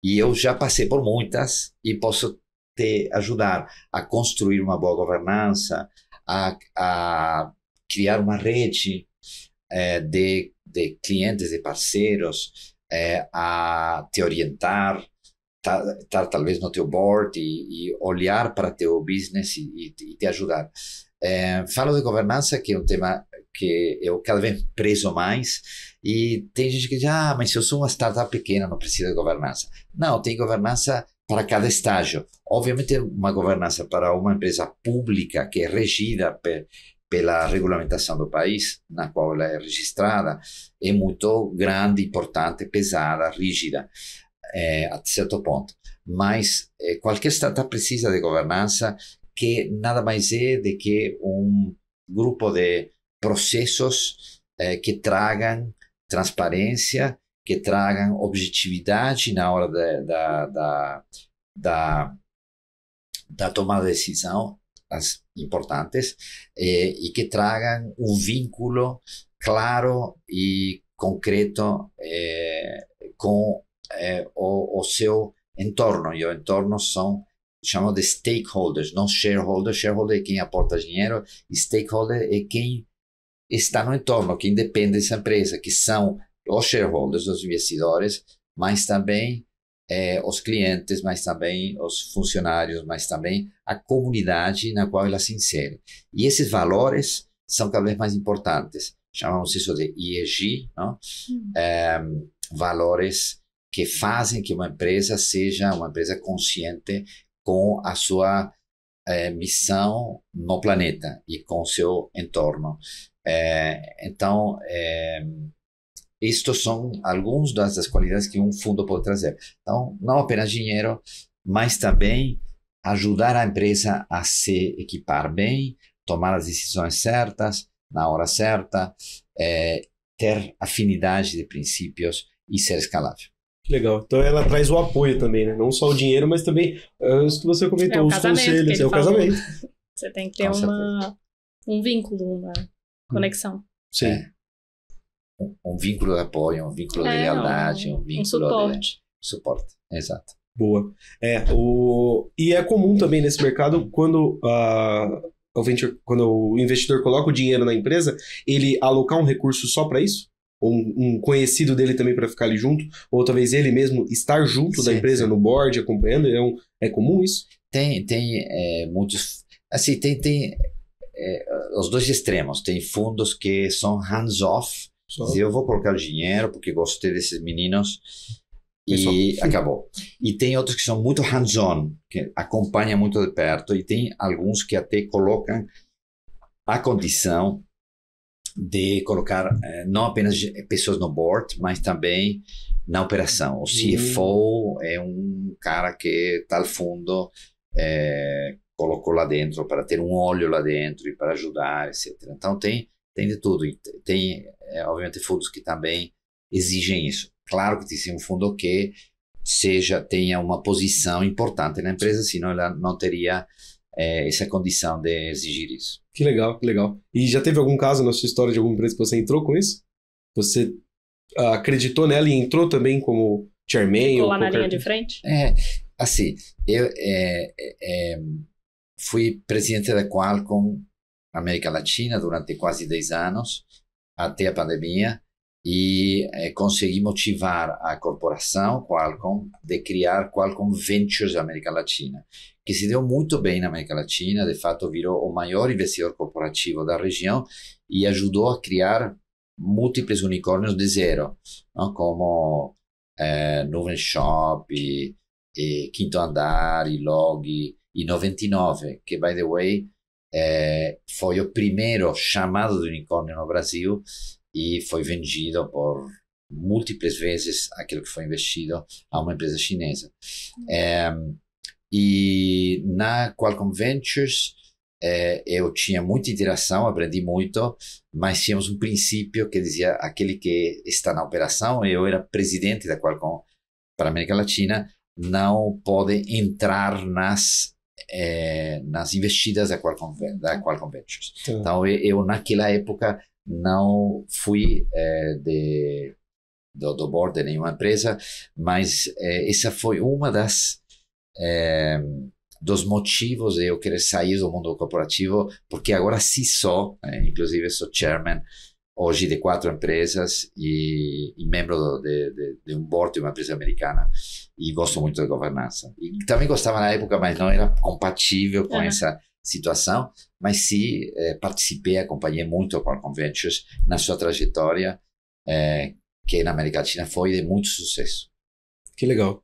e eu já passei por muitas e posso te ajudar a construir uma boa governança, a criar uma rede de clientes, de parceiros, a te orientar, estar talvez no teu board e olhar para teu business e te ajudar. Falo de governança, que é um tema que eu cada vez prezo mais, e tem gente que diz, mas se eu sou uma startup pequena, não preciso de governança. Não, tem governança para cada estágio. Obviamente, uma governança para uma empresa pública que é regida pela regulamentação do país, na qual ela é registrada, é muito grande, importante, pesada, rígida, a certo ponto. Mas qualquer startup precisa de governança, que nada mais é do que um grupo de processos que tragam transparência, que tragam objetividade na hora da tomada de decisão, as importantes, e que tragam um vínculo claro e concreto com o seu entorno. E o entorno chamam de stakeholders, não shareholders. Shareholder é quem aporta dinheiro, e stakeholder é quem está no entorno, quem depende dessa empresa, que são os shareholders, os investidores, mas também os clientes, mas também os funcionários, mas também a comunidade na qual ela se insere. E esses valores são cada vez mais importantes. Chamamos isso de ESG, não? Valores que fazem que uma empresa seja uma empresa consciente com a sua missão no planeta e com o seu entorno. Então, estes são alguns das qualidades que um fundo pode trazer. Então, não apenas dinheiro, mas também ajudar a empresa a se equipar bem, tomar as decisões certas, na hora certa, ter afinidade de princípios e ser escalável. Legal. Então ela traz o apoio também, né? Não só o dinheiro, mas também isso que você comentou, os conselhos, o casamento. Você tem que ter um vínculo, uma conexão. Sim. Um vínculo de apoio, um vínculo de lealdade, um vínculo suporte. de suporte. Exato. Boa. E é comum também nesse mercado, quando quando o investidor coloca o dinheiro na empresa, ele alocar um recurso só para isso? Ou um conhecido dele também para ficar ali junto? Ou talvez ele mesmo estar junto da empresa no board, acompanhando? É comum isso? Tem muitos... Assim, tem os dois extremos. Tem fundos que são hands-off. Eu vou colocar o dinheiro porque gostei desses meninos e acabou. E tem outros que são muito hands-on, que acompanham muito de perto, e tem alguns que até colocam a condição de colocar não apenas pessoas no board, mas também na operação. O CFO é um cara que tal fundo colocou lá dentro para ter um olho lá dentro e para ajudar, etc. Então tem de tudo. E tem, obviamente, fundos que também exigem isso. Claro que tem que ser um fundo que tenha uma posição importante na empresa, senão ela não teria essa condição de exigir isso. Que legal, que legal. E já teve algum caso na sua história de alguma empresa que você entrou com isso? Você acreditou nela e entrou também como chairman? Ficou lá na linha de frente? Assim, eu fui presidente da Qualcomm América Latina durante quase 10 anos, até a pandemia, e consegui motivar a corporação Qualcomm de criar Qualcomm Ventures América Latina, que se deu muito bem na América Latina, de fato virou o maior investidor corporativo da região e ajudou a criar múltiplos unicórnios de zero, não? Como Nuvem Shop, e Quinto Andar, e Log, e 99, que, by the way, foi o primeiro chamado de unicórnio no Brasil e foi vendido por múltiplas vezes aquilo que foi investido a uma empresa chinesa. E na Qualcomm Ventures eu tinha muita interação, aprendi muito, mas tínhamos um princípio que dizia: aquele que está na operação, eu era presidente da Qualcomm para a América Latina, não pode entrar nas investidas da Qualcomm Ventures. Então eu naquela época não fui do board de nenhuma empresa, mas essa foi uma dos motivos de eu querer sair do mundo corporativo, porque agora sim sou, inclusive sou chairman hoje de 4 empresas e membro de um board de uma empresa americana, e gosto muito de governança. E também gostava na época, mas não era compatível com essa situação, mas sim participei, acompanhei muito a Qualcomm Ventures na sua trajetória, que na América Latina foi de muito sucesso. Que legal.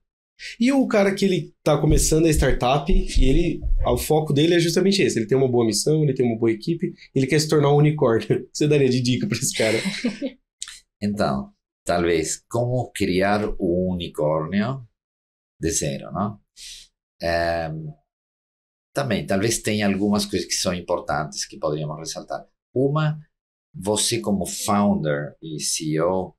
E o cara que ele tá começando a startup e o foco dele é justamente esse, ele tem uma boa missão, ele tem uma boa equipe, ele quer se tornar um unicórnio. Você daria de dica para esse cara? Então, talvez, como criar um unicórnio de zero, não? Também, talvez tenha algumas coisas que são importantes que poderíamos ressaltar. Uma, você como founder e CEO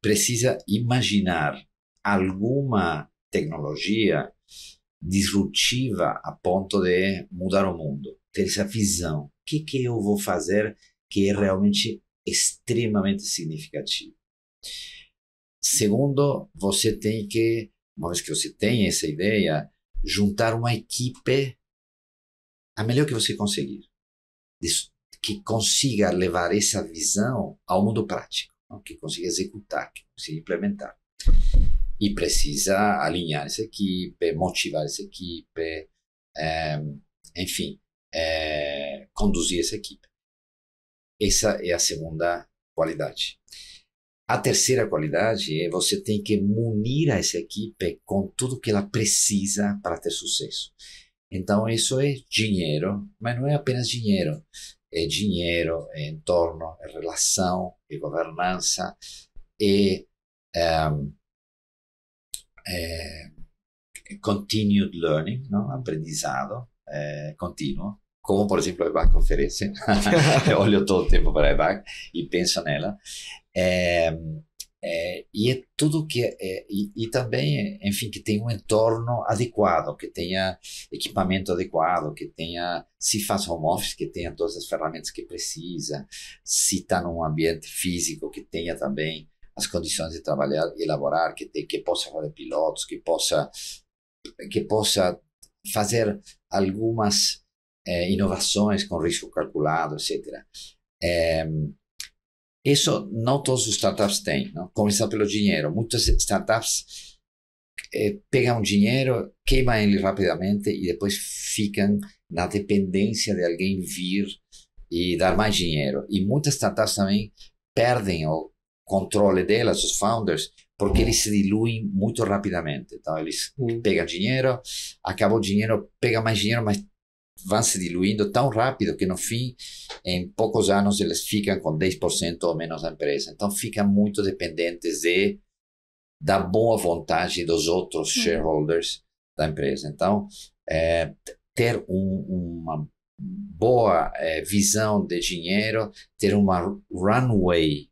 precisa imaginar alguma tecnologia disruptiva a ponto de mudar o mundo. Ter essa visão. O que eu vou fazer que é realmente extremamente significativo? Segundo, você tem que, uma vez que você tem essa ideia, juntar uma equipe a melhor que você conseguir, que consiga levar essa visão ao mundo prático, não? Que consiga executar, que consiga implementar. E precisa alinhar essa equipe, motivar essa equipe, enfim, conduzir essa equipe. Essa é a segunda qualidade. A terceira qualidade é você tem que munir essa equipe com tudo que ela precisa para ter sucesso. Então isso é dinheiro, mas não é apenas dinheiro. É dinheiro, é entorno, é relação, é governança, continued learning, não? Aprendizado contínuo, como por exemplo a EBAC oferece. Eu olho todo o tempo para a EBAC e penso nela. E é tudo que e também, enfim, que tenha um entorno adequado, que tenha equipamento adequado, que tenha, se faz home office, que tenha todas as ferramentas que precisa, se está num ambiente físico, que tenha também as condições de trabalhar e elaborar, que possa fazer pilotos, que possa fazer algumas inovações com risco calculado, etc. Isso não todos os startups têm, não? Começar pelo dinheiro. Muitas startups pegam dinheiro, queimam ele rapidamente e depois ficam na dependência de alguém vir e dar mais dinheiro. E muitas startups também perdem o controle delas, os founders, porque eles se diluem muito rapidamente. Então eles pegam dinheiro, acaba o dinheiro, pegam mais dinheiro, mas vão se diluindo tão rápido que no fim, em poucos anos, eles ficam com 10% ou menos da empresa. Então ficam muito dependentes da boa vontade dos outros shareholders da empresa. Então, ter uma boa visão de dinheiro, ter uma runway,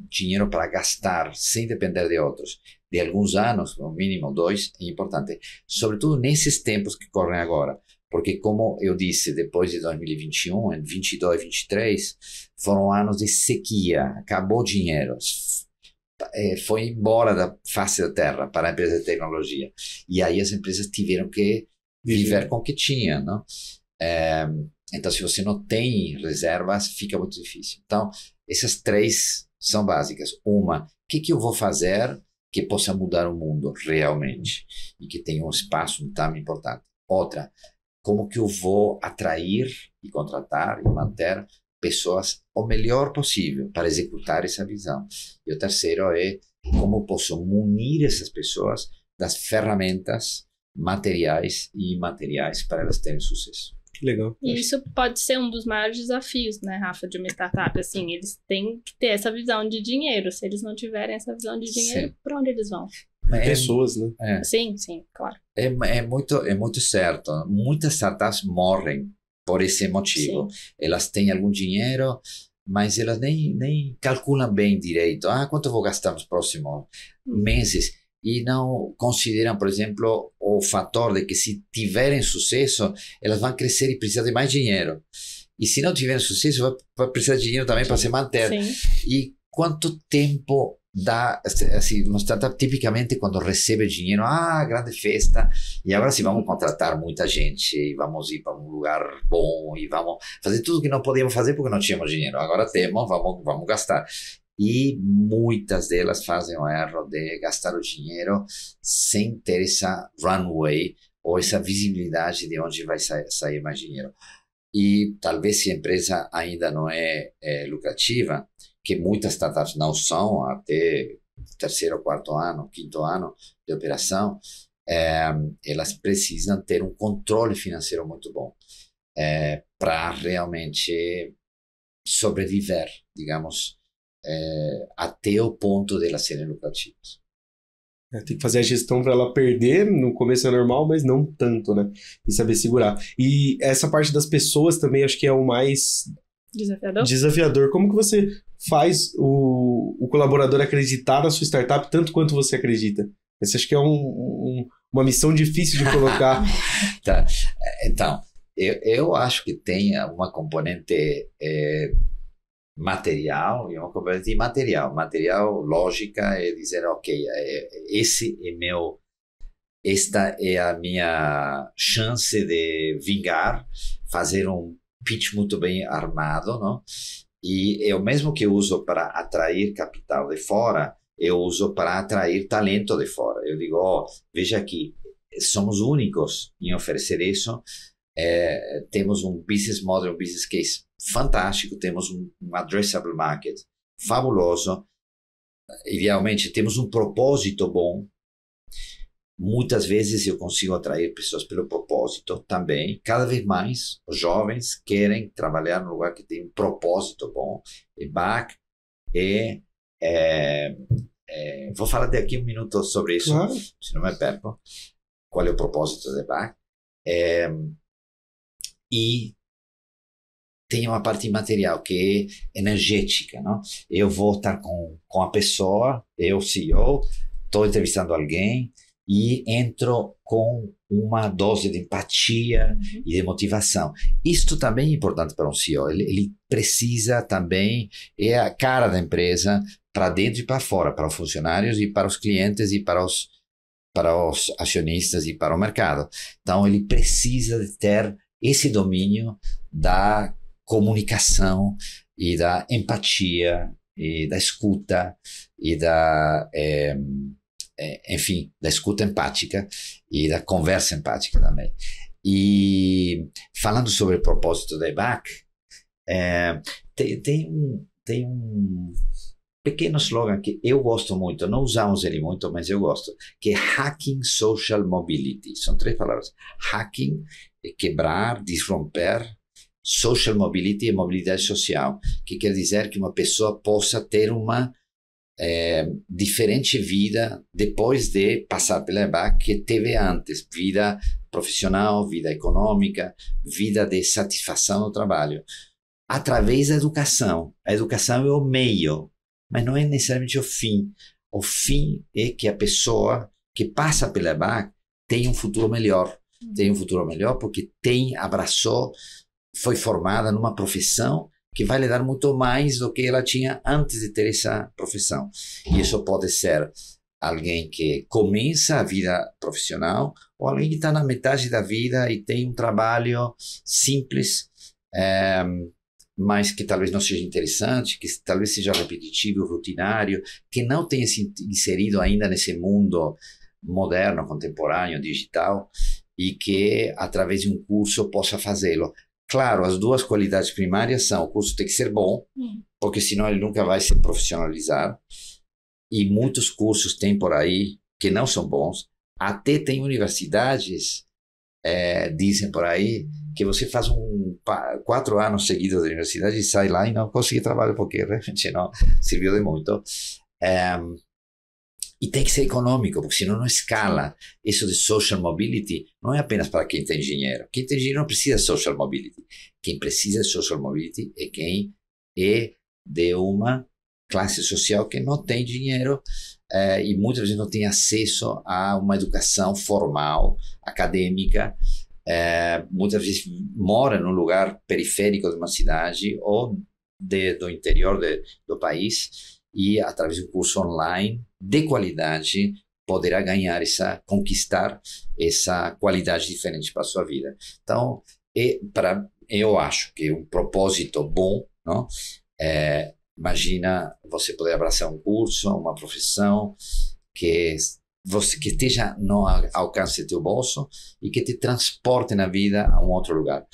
dinheiro para gastar sem depender de outros, de alguns anos, no mínimo 2, é importante. Sobretudo nesses tempos que correm agora. Porque, como eu disse, depois de 2021, em 22, 23, foram anos de sequia, acabou o dinheiro, foi embora da face da terra para a empresa de tecnologia. E aí as empresas tiveram que viver com o que tinham, não? Então, se você não tem reservas, fica muito difícil. Então, essas 3 são básicas. Uma, o que eu vou fazer que possa mudar o mundo realmente e que tenha um espaço tão importante. Outra, como que eu vou atrair e contratar e manter pessoas o melhor possível para executar essa visão. E o terceiro é como posso munir essas pessoas das ferramentas materiais e imateriais para elas terem sucesso. Que legal. E isso pode ser um dos maiores desafios, né, Rafa, de uma startup. Assim, eles têm que ter essa visão de dinheiro. Se eles não tiverem essa visão de dinheiro, para onde eles vão? Pessoas, né? Sim, claro. É muito certo. Muitas startups morrem por esse motivo. Sim. Elas têm algum dinheiro, mas elas nem calculam bem direito. Quanto vou gastar nos próximos meses? E não consideram, por exemplo, o fator de que se tiverem sucesso, elas vão crescer e precisar de mais dinheiro. E se não tiverem sucesso, vai precisar de dinheiro também para se manter. Sim. E quanto tempo dá, assim, uma startup tipicamente quando recebe dinheiro, grande festa, e agora sim vamos contratar muita gente, e vamos ir para um lugar bom, e vamos fazer tudo que não podíamos fazer porque não tínhamos dinheiro. Agora temos, vamos gastar. E muitas delas fazem o erro de gastar o dinheiro sem ter essa runway ou essa visibilidade de onde vai sair mais dinheiro. E talvez se a empresa ainda não é lucrativa, que muitas startups não são até 3º, 4º ano, 5º ano de operação, elas precisam ter um controle financeiro muito bom para realmente sobreviver, digamos, até o ponto de elas serem lucrativas. Tem que fazer a gestão para ela perder, no começo é normal, mas não tanto, né? E saber segurar. E essa parte das pessoas também acho que é o mais desafiador. Como que você faz o colaborador acreditar na sua startup tanto quanto você acredita? Essa acho que é uma missão difícil de colocar. Tá. Então, eu acho que tem uma componente material e uma componente imaterial. Material, lógica, é dizer, ok, esta é a minha chance de vingar, fazer um pitch muito bem armado, não? E é o mesmo que eu uso para atrair capital de fora, eu uso para atrair talento de fora. Eu digo, veja aqui, somos únicos em oferecer isso, temos um business model, um business case fantástico, temos um addressable market fabuloso, idealmente temos um propósito bom. Muitas vezes eu consigo atrair pessoas pelo propósito também. Cada vez mais os jovens querem trabalhar num lugar que tem um propósito bom. E BAC vou falar daqui um minuto sobre isso, claro, se não me perco. Qual é o propósito de BAC? E tem uma parte imaterial que é energética, não? Eu vou estar com a pessoa, eu, CEO, estou entrevistando alguém e entro com uma dose de empatia e de motivação. Isto também é importante para um CEO. Ele precisa também, é a cara da empresa, para dentro e para fora, para os funcionários e para os clientes e para os acionistas e para o mercado. Então, ele precisa de ter esse domínio da comunicação e da empatia e da escuta e enfim, da escuta empática e da conversa empática também. E falando sobre o propósito da EBAC, tem um pequeno slogan que eu gosto muito, não usamos ele muito, mas eu gosto, que é Hacking Social Mobility. São 3 palavras. Hacking é quebrar, desromper. Social Mobility é mobilidade social, que quer dizer que uma pessoa possa ter uma diferente vida depois de passar pela EBAC que teve antes. Vida profissional, vida econômica, vida de satisfação no trabalho. Através da educação. A educação é o meio, mas não é necessariamente o fim. O fim é que a pessoa que passa pela EBAC tem um futuro melhor. Tem um futuro melhor porque abraçou, foi formada numa profissão que vai lhe dar muito mais do que ela tinha antes de ter essa profissão. E isso pode ser alguém que começa a vida profissional ou alguém que está na metade da vida e tem um trabalho simples, mas que talvez não seja interessante, que talvez seja repetitivo, rutinário, que não tenha se inserido ainda nesse mundo moderno, contemporâneo, digital, e que através de um curso possa fazê-lo. Claro, as 2 qualidades primárias são: o curso tem que ser bom, porque senão ele nunca vai se profissionalizar, e muitos cursos tem por aí que não são bons. Até tem universidades, dizem por aí, que você faz 4 anos seguidos da universidade e sai lá e não consegue trabalho porque realmente não serviu de muito. E tem que ser econômico, porque senão não escala. Isso de social mobility não é apenas para quem tem dinheiro. Quem tem dinheiro não precisa de social mobility. Quem precisa de social mobility é quem é de uma classe social que não tem dinheiro e muitas vezes não tem acesso a uma educação formal, acadêmica. Muitas vezes mora num lugar periférico de uma cidade ou do interior do país, e através de um curso online de qualidade poderá conquistar essa qualidade diferente para a sua vida. Então, eu acho que um propósito bom, não? Imagina você poder abraçar um curso, uma profissão que esteja no alcance do teu bolso e que te transporte na vida a um outro lugar.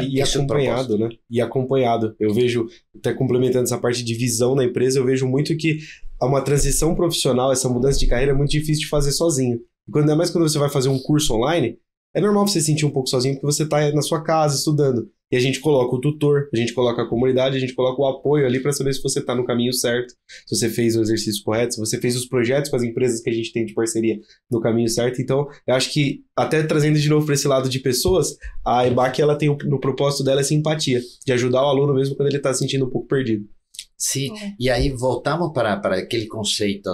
E acompanhado, né? E acompanhado. Eu vejo, até complementando essa parte de visão na empresa, eu vejo muito que uma transição profissional, essa mudança de carreira é muito difícil de fazer sozinho. Ainda mais quando você vai fazer um curso online, é normal você se sentir um pouco sozinho porque você está na sua casa estudando. E a gente coloca o tutor, a gente coloca a comunidade, a gente coloca o apoio ali para saber se você está no caminho certo, se você fez o exercício correto, se você fez os projetos com as empresas que a gente tem de parceria no caminho certo. Então, eu acho que, até trazendo de novo para esse lado de pessoas, a EBAC ela tem no propósito dela essa empatia, de ajudar o aluno mesmo quando ele está se sentindo um pouco perdido. Sim, e aí voltamos para aquele conceito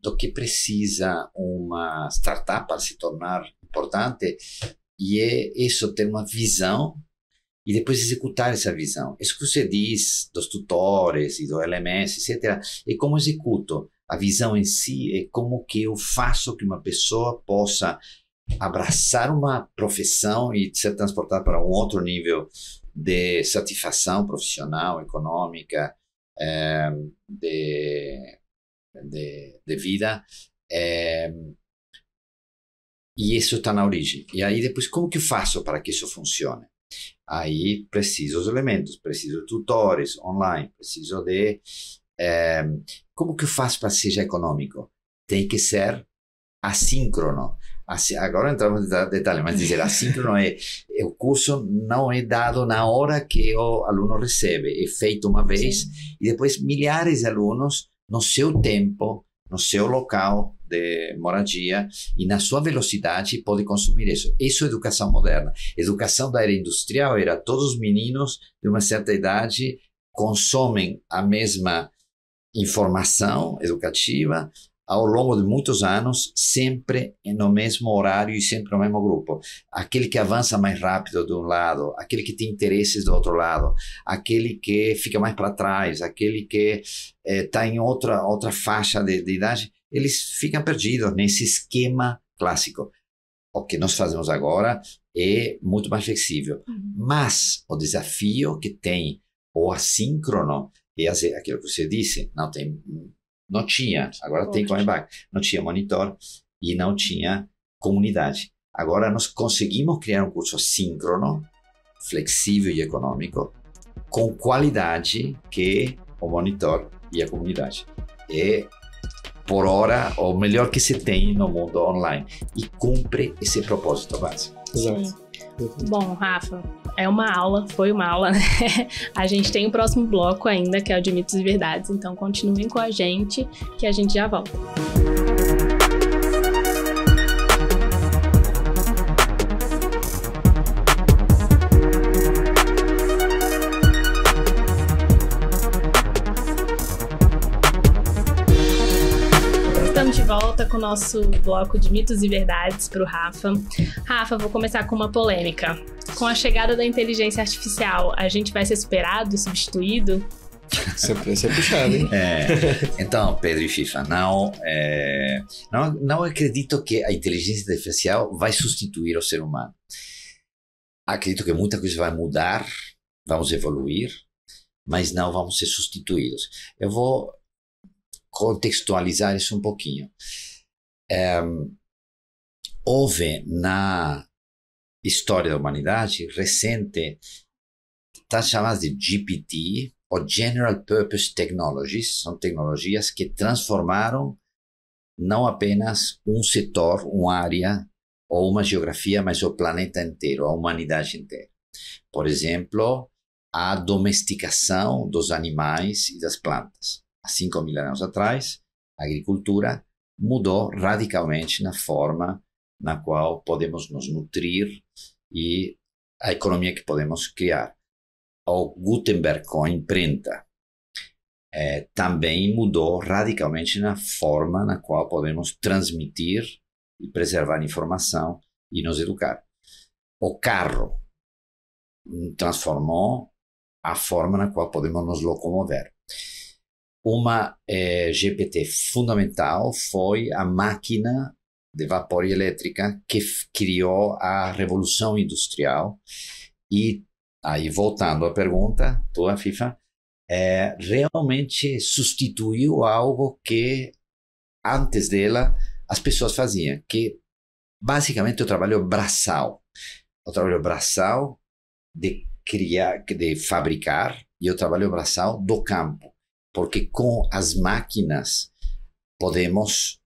do que precisa uma startup para se tornar importante, e é isso, ter uma visão e depois executar essa visão. Isso que você diz dos tutores e do LMS, etc., é como executo. A visão em si é como que eu faço que uma pessoa possa abraçar uma profissão e ser transportada para um outro nível de satisfação profissional, econômica, de vida. E isso está na origem. E aí depois, como que eu faço para que isso funcione? Aí preciso dos elementos, preciso de tutores online, preciso de... como que eu faço para que seja econômico? Tem que ser assíncrono. Agora entramos em detalhe, mas dizer assíncrono o curso não é dado na hora que o aluno recebe, é feito uma vez. Sim. E depois milhares de alunos no seu tempo, no seu local de moradia e na sua velocidade pode consumir isso. Isso é educação moderna. Educação da era industrial era todos os meninos de uma certa idade consomem a mesma informação educativa ao longo de muitos anos, sempre no mesmo horário e sempre no mesmo grupo. Aquele que avança mais rápido de um lado, aquele que tem interesses do outro lado, aquele que fica mais para trás, aquele que está em outra faixa de idade, eles ficam perdidos nesse esquema clássico. O que nós fazemos agora é muito mais flexível. Mas o desafio que tem o assíncrono é aquilo que você disse, não tinha, agora tem com o EBAC, não tinha monitor e não tinha comunidade. Agora nós conseguimos criar um curso assíncrono, flexível e econômico, com qualidade que o monitor e a comunidade. É, por hora, o melhor que se tem no mundo online e cumpre esse propósito básico. Exato. Bom, Rafa, foi uma aula, né? A gente tem o próximo bloco ainda, que é o de mitos e verdades, então continuem com a gente, que a gente já volta. De volta com o nosso bloco de mitos e verdades para o Rafa. Rafa, vou começar com uma polêmica. Com a chegada da inteligência artificial, a gente vai ser superado e substituído? Isso é puxado, hein? Então, Pedro e FIFA, não acredito que a inteligência artificial vai substituir o ser humano. Acredito que muita coisa vai mudar, vamos evoluir, mas não vamos ser substituídos. Eu vou contextualizar isso um pouquinho. Houve na história da humanidade recente, está chamada de GPT, ou General Purpose Technologies, são tecnologias que transformaram não apenas um setor, uma área ou uma geografia, mas o planeta inteiro, a humanidade inteira. Por exemplo, a domesticação dos animais e das plantas. Há 5.000 anos atrás, a agricultura mudou radicalmente na forma na qual podemos nos nutrir e a economia que podemos criar. O Gutenberg com a imprenta também mudou radicalmente na forma na qual podemos transmitir e preservar informação e nos educar. O carro transformou a forma na qual podemos nos locomover. Uma GPT fundamental foi a máquina de vapor e elétrica que criou a revolução industrial. E aí, voltando à pergunta tua, FIFA, realmente substituiu algo que antes dela as pessoas faziam, que basicamente o trabalho braçal. O trabalho braçal de criar, de fabricar, e o trabalho braçal do campo. Porque com as máquinas podemos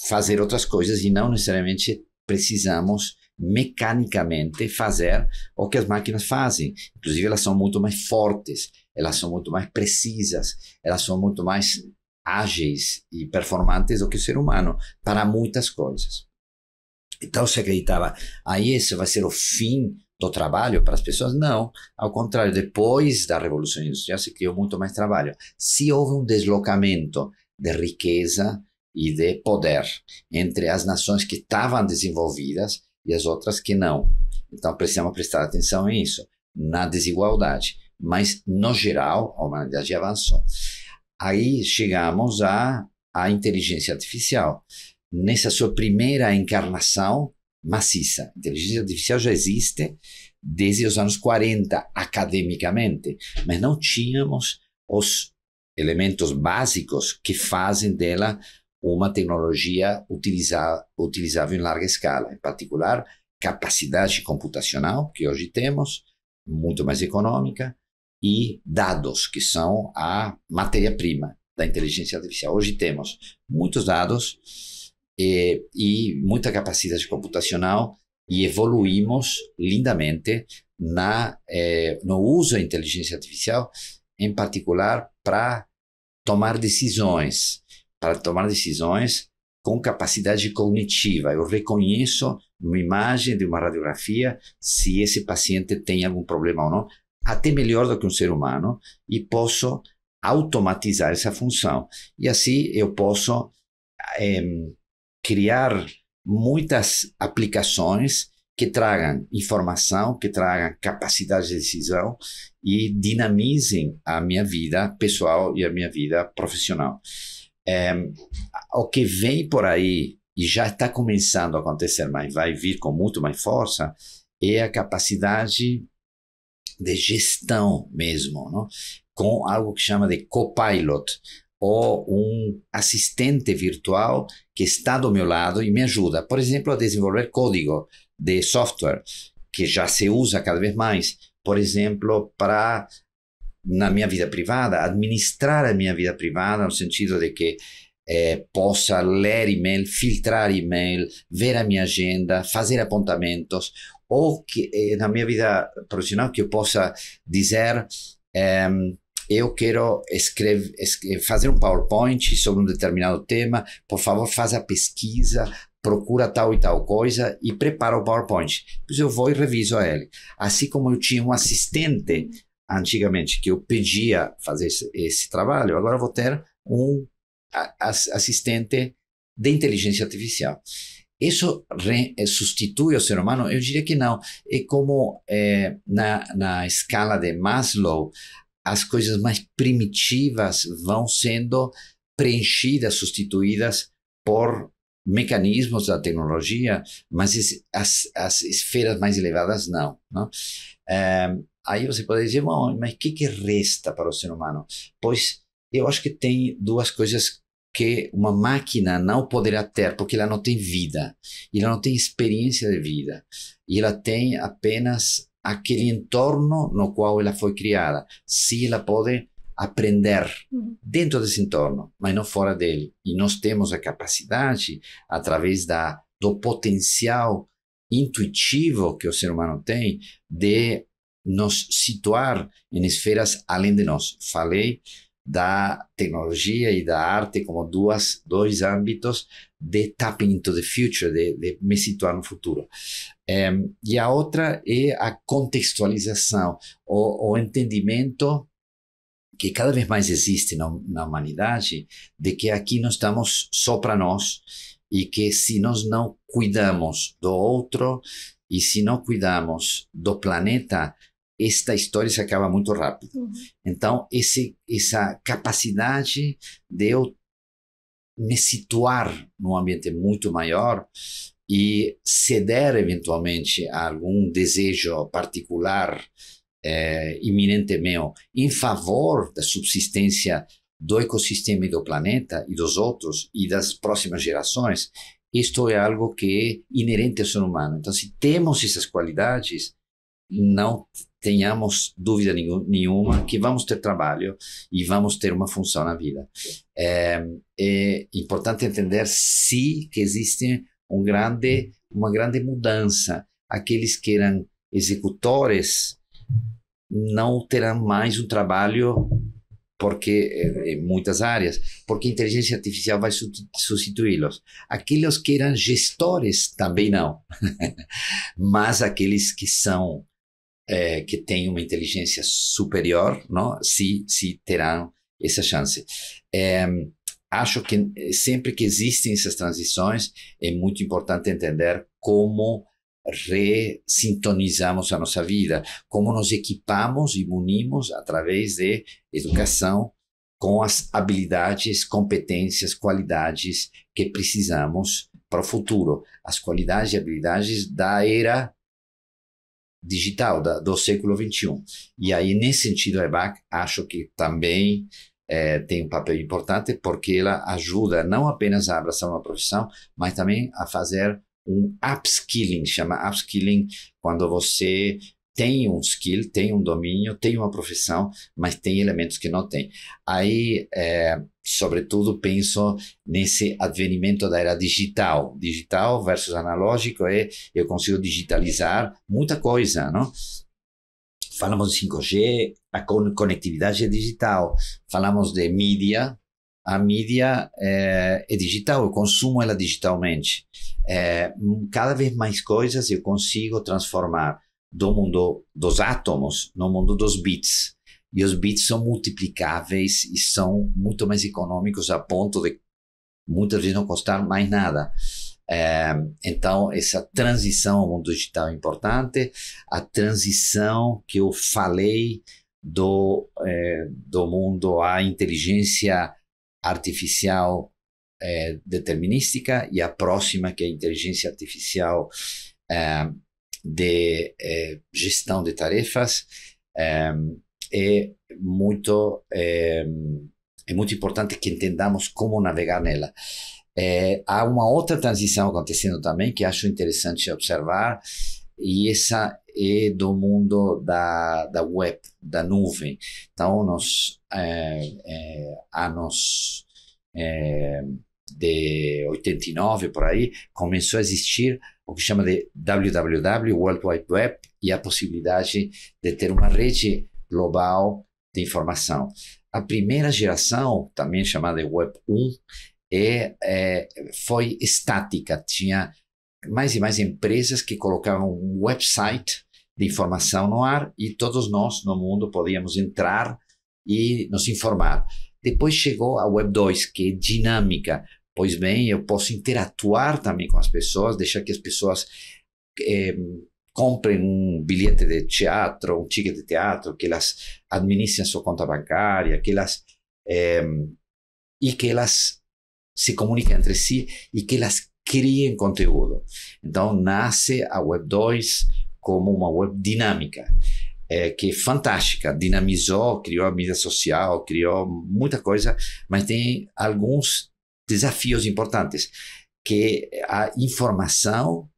fazer outras coisas e não necessariamente precisamos mecanicamente fazer o que as máquinas fazem. Inclusive, elas são muito mais fortes, elas são muito mais precisas, elas são muito mais ágeis e performantes do que o ser humano para muitas coisas. Então, se acreditava, aí esse vai ser o fim do trabalho para as pessoas? Não, ao contrário, depois da Revolução Industrial se criou muito mais trabalho. Se houve um deslocamento de riqueza e de poder entre as nações que estavam desenvolvidas e as outras que não. Então precisamos prestar atenção nisso, na desigualdade. Mas, no geral, a humanidade avançou. Aí chegamos à inteligência artificial. Nessa sua primeira encarnação maciça. A inteligência artificial já existe desde os anos 40, academicamente, mas não tínhamos os elementos básicos que fazem dela uma tecnologia utilizável em larga escala. Em particular, capacidade computacional, que hoje temos, muito mais econômica, e dados, que são a matéria-prima da inteligência artificial. Hoje temos muitos dados e muita capacidade computacional e evoluímos lindamente no uso da inteligência artificial, em particular para tomar decisões com capacidade cognitiva. Eu reconheço uma imagem de uma radiografia se esse paciente tem algum problema ou não, até melhor do que um ser humano, e posso automatizar essa função. E assim eu posso criar muitas aplicações que tragam informação, que tragam capacidade de decisão e dinamizem a minha vida pessoal e a minha vida profissional. O que vem por aí, e já está começando a acontecer, mas vai vir com muito mais força, é a capacidade de gestão mesmo, não? Com algo que chama de copilot, ou um assistente virtual que está do meu lado e me ajuda, por exemplo, a desenvolver código de software, que já se usa cada vez mais, por exemplo, para, na minha vida privada, administrar a minha vida privada, no sentido de que possa ler e-mail, filtrar e-mail, ver a minha agenda, fazer apontamentos, ou que na minha vida profissional que eu possa dizer eu quero fazer um PowerPoint sobre um determinado tema, por favor faça a pesquisa, procura tal e tal coisa e prepara o PowerPoint. Depois eu vou e reviso ele. Assim como eu tinha um assistente antigamente que eu pedia fazer esse trabalho, agora eu vou ter um assistente de inteligência artificial. Isso substitui o ser humano? Eu diria que não. É como na escala de Maslow, as coisas mais primitivas vão sendo preenchidas, substituídas por mecanismos da tecnologia, mas as esferas mais elevadas não. Aí você pode dizer, bom, mas o que resta para o ser humano? Pois eu acho que tem duas coisas que uma máquina não poderá ter, porque ela não tem vida, e ela não tem experiência de vida, e ela tem apenas aquele entorno no qual ela foi criada. Se ela pode aprender dentro desse entorno, mas não fora dele. E nós temos a capacidade, através do potencial intuitivo que o ser humano tem, de nos situar em esferas além de nós. Falei da tecnologia e da arte como dois âmbitos de tapping into the future, de me situar no futuro. E a outra é a contextualização, o entendimento que cada vez mais existe na humanidade, de que aqui nós estamos só para nós, e que se nós não cuidamos do outro, e se não cuidamos do planeta, esta história se acaba muito rápido. Então, essa capacidade de eu me situar num ambiente muito maior e ceder eventualmente a algum desejo particular iminente meu em favor da subsistência do ecossistema e do planeta e dos outros e das próximas gerações, isto é algo que é inerente ao ser humano. Então, se temos essas qualidades, não tenhamos dúvida nenhuma que vamos ter trabalho e vamos ter uma função na vida. É importante entender, sim, que existe uma grande mudança. Aqueles que eram executores não terão mais um trabalho, porque em muitas áreas, porque a inteligência artificial vai substituí-los. Aqueles que eram gestores também não, mas aqueles que são que têm uma inteligência superior, não? Se terão essa chance. Acho que sempre que existem essas transições, é muito importante entender como resintonizamos a nossa vida, como nos equipamos e munimos através de educação com as habilidades, competências, qualidades que precisamos para o futuro. As qualidades e habilidades da era digital, do século XXI. E aí, nesse sentido, a EBAC, acho que também tem um papel importante, porque ela ajuda não apenas a abraçar uma profissão, mas também a fazer um upskilling, chama upskilling, quando você tem um skill, tem um domínio, tem uma profissão, mas tem elementos que não tem. Aí, sobretudo, penso nesse advenimento da era digital. Digital versus analógico eu consigo digitalizar muita coisa, não? Falamos de 5G, a conectividade é digital. Falamos de mídia, a mídia é digital, eu consumo ela digitalmente. Cada vez mais coisas eu consigo transformar do mundo dos átomos no mundo dos bits. E os bits são multiplicáveis e são muito mais econômicos, a ponto de muitas vezes não custar mais nada. Então, essa transição ao mundo digital é importante. A transição que eu falei do mundo à inteligência artificial determinística, e a próxima, que é a inteligência artificial de gestão de tarefas, é muito importante que entendamos como navegar nela. Há uma outra transição acontecendo também que acho interessante observar, e essa é do mundo da web, da nuvem. Então, nos anos de 89, por aí, começou a existir o que chama de WWW, World Wide Web, e a possibilidade de ter uma rede global de informação. A primeira geração, também chamada de Web 1, foi estática. Tinha mais e mais empresas que colocavam um website de informação no ar, e todos nós no mundo podíamos entrar e nos informar. Depois chegou a Web 2, que é dinâmica. Pois bem, eu posso interatuar também com as pessoas, deixar que as pessoas comprem um bilhete de teatro, um ticket de teatro, que elas administrem sua conta bancária, e que elas se comuniquem entre si, e que elas criem conteúdo. Então, nasce a Web 2 como uma web dinâmica, que é fantástica. Dinamizou, criou a mídia social, criou muita coisa, mas tem alguns desafios importantes, que a informação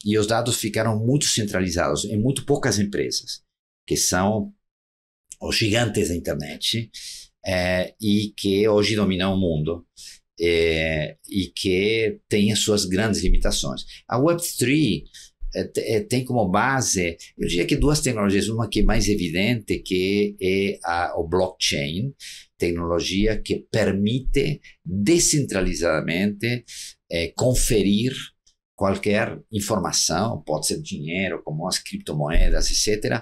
e os dados ficaram muito centralizados em muito poucas empresas, que são os gigantes da internet, e que hoje dominam o mundo, e que tem as suas grandes limitações. A Web3 tem como base, eu diria que duas tecnologias, uma que é mais evidente, que é o blockchain, tecnologia que permite descentralizadamente conferir qualquer informação, pode ser dinheiro, como as criptomoedas, etc.,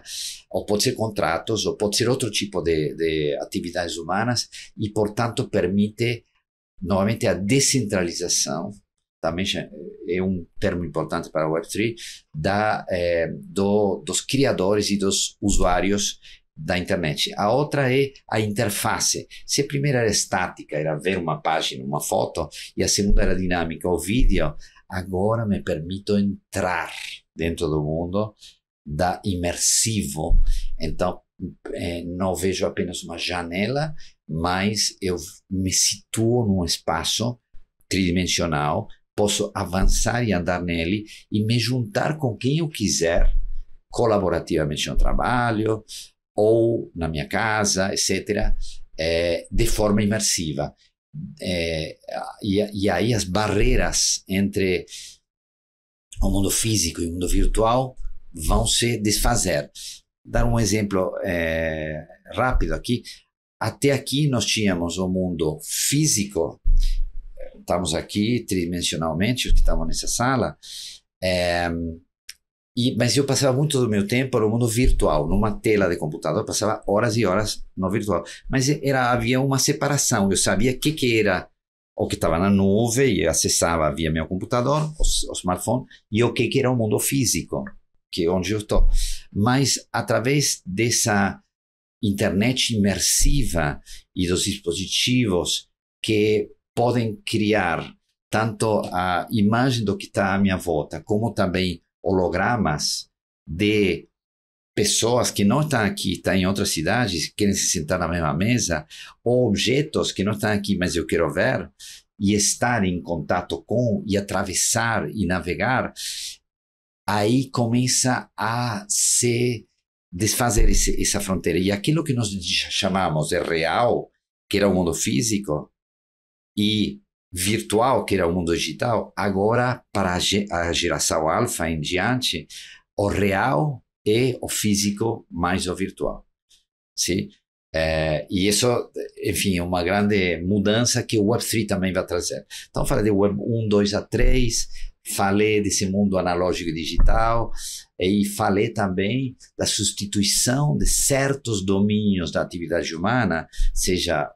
ou pode ser contratos, ou pode ser outro tipo de atividades humanas, e, portanto, permite, novamente, a descentralização. Também é um termo importante para a Web3, dos criadores e dos usuários da internet. A outra é a interface. Se a primeira era estática, era ver uma página, uma foto, e a segunda era dinâmica, o vídeo, agora me permito entrar dentro do mundo imersivo. Então, não vejo apenas uma janela, mas eu me situo num espaço tridimensional, posso avançar e andar nele e me juntar com quem eu quiser, colaborativamente no trabalho ou na minha casa, etc., de forma imersiva. E aí as barreiras entre o mundo físico e o mundo virtual vão se desfazer. Dar um exemplo rápido aqui. Até aqui nós tínhamos o mundo físico, estamos aqui tridimensionalmente, os que estamos nessa sala, mas eu passava muito do meu tempo no mundo virtual, numa tela de computador, passava horas e horas no virtual. Mas havia uma separação, eu sabia o que era o que estava na nuvem, e acessava via meu computador, o smartphone, e o que era o mundo físico, que é onde eu estou. Mas através dessa internet imersiva e dos dispositivos que podem criar tanto a imagem do que está à minha volta, como também hologramas de pessoas que não estão aqui, estão em outras cidades, querem se sentar na mesma mesa, ou objetos que não estão aqui, mas eu quero ver, e estar em contato com, e atravessar e navegar, aí começa a se desfazer essa fronteira. E aquilo que nós chamamos de real, que era o mundo físico, e virtual, que era o mundo digital, agora, para a geração alfa em diante, o real é o físico mais o virtual. Sim? E isso, enfim, é uma grande mudança que o Web3 também vai trazer. Então, falei de Web 1, 2 a 3, falei desse mundo analógico e digital, e falei também da substituição de certos domínios da atividade humana, seja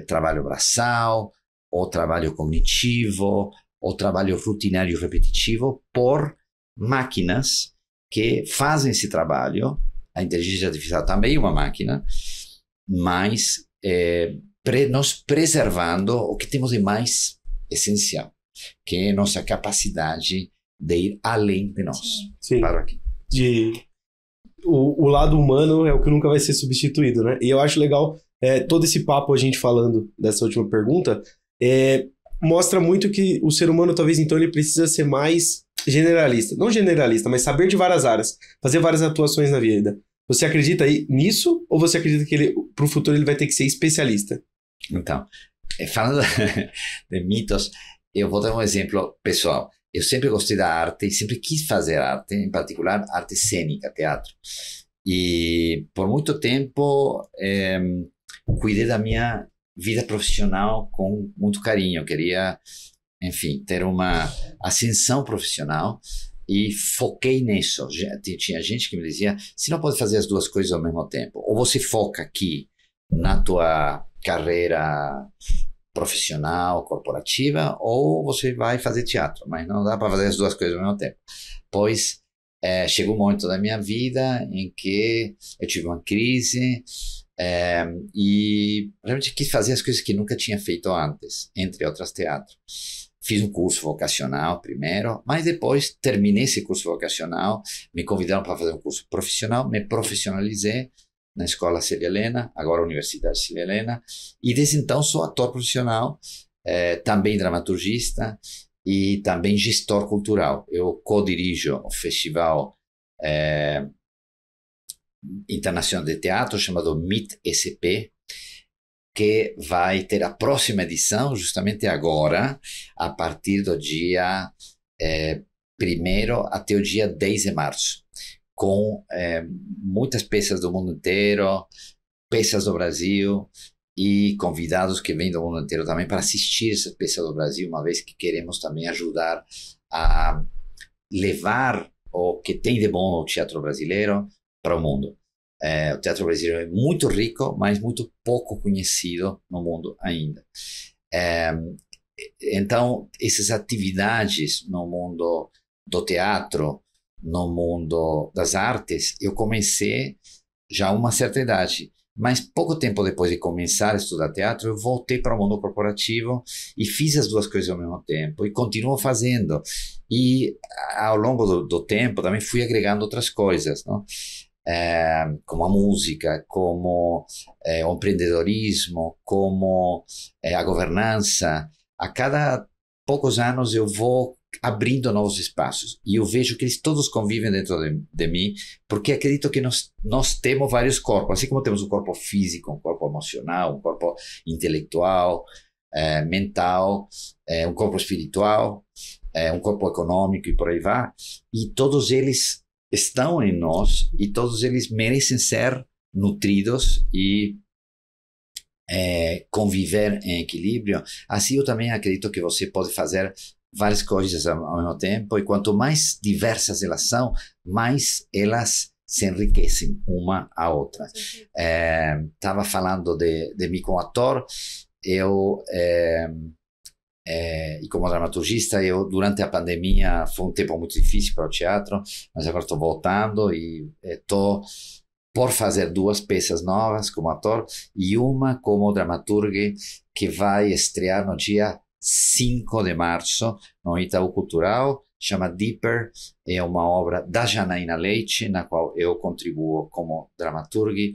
trabalho braçal, ou trabalho cognitivo, ou trabalho rutinário repetitivo por máquinas que fazem esse trabalho. A inteligência artificial também é uma máquina, mas nos preservando o que temos de mais essencial, que é a nossa capacidade de ir além de nós. Sim. Para aqui. O lado humano é o que nunca vai ser substituído, né? E eu acho legal todo esse papo, a gente falando dessa última pergunta, mostra muito que o ser humano, talvez, então, ele precisa ser mais generalista. Não generalista, mas saber de várias áreas. Fazer várias atuações na vida. Você acredita aí nisso? Ou você acredita que pro futuro ele vai ter que ser especialista? Então, falando de mitos, eu vou dar um exemplo pessoal. Eu sempre gostei da arte e sempre quis fazer arte, em particular arte cênica, teatro. E por muito tempo cuidei da minha vida profissional com muito carinho. Eu queria, enfim, ter uma ascensão profissional e foquei nisso. Tinha gente que me dizia, você não pode fazer as duas coisas ao mesmo tempo. Ou você foca aqui na tua carreira profissional, corporativa, ou você vai fazer teatro, mas não dá para fazer as duas coisas ao mesmo tempo. Pois chegou um momento da minha vida em que eu tive uma crise e realmente quis fazer as coisas que nunca tinha feito antes, entre outras teatro. Fiz um curso vocacional primeiro, mas depois terminei esse curso vocacional, me convidaram para fazer um curso profissional, me profissionalizei na Escola Célia Helena, agora Universidade Célia Helena, e desde então sou ator profissional, também dramaturgista e também gestor cultural. Eu co-dirijo o Festival Internacional de Teatro chamado MIT-SP, que vai ter a próxima edição justamente agora, a partir do dia 1º até o dia 10 de março. Com muitas peças do mundo inteiro, peças do Brasil e convidados que vêm do mundo inteiro também para assistir essas peças do Brasil, uma vez que queremos também ajudar a levar o que tem de bom o teatro brasileiro para o mundo. O teatro brasileiro é muito rico, mas muito pouco conhecido no mundo ainda. Então, essas atividades no mundo do teatro, no mundo das artes, eu comecei já a uma certa idade. Mas pouco tempo depois de começar a estudar teatro, eu voltei para o mundo corporativo e fiz as duas coisas ao mesmo tempo e continuo fazendo. E ao longo do tempo também fui agregando outras coisas, não? Como a música, como o empreendedorismo, como a governança. A cada poucos anos eu vou abrindo novos espaços e eu vejo que eles todos convivem dentro de mim, porque acredito que nós temos vários corpos, assim como temos um corpo físico, um corpo emocional, um corpo intelectual, mental, um corpo espiritual, um corpo econômico e por aí vai, e todos eles estão em nós e todos eles merecem ser nutridos e conviver em equilíbrio. Assim eu também acredito que você pode fazer várias coisas ao mesmo tempo, e quanto mais diversas elas são, mais elas se enriquecem uma à outra. Estava falando de mim como ator, eu e como dramaturgista, eu durante a pandemia foi um tempo muito difícil para o teatro, mas agora estou voltando e estou por fazer duas peças novas como ator e uma como dramaturgo que vai estrear no dia 5 de março no Itaú Cultural, chama Deeper, é uma obra da Janaína Leite, na qual eu contribuo como dramaturgo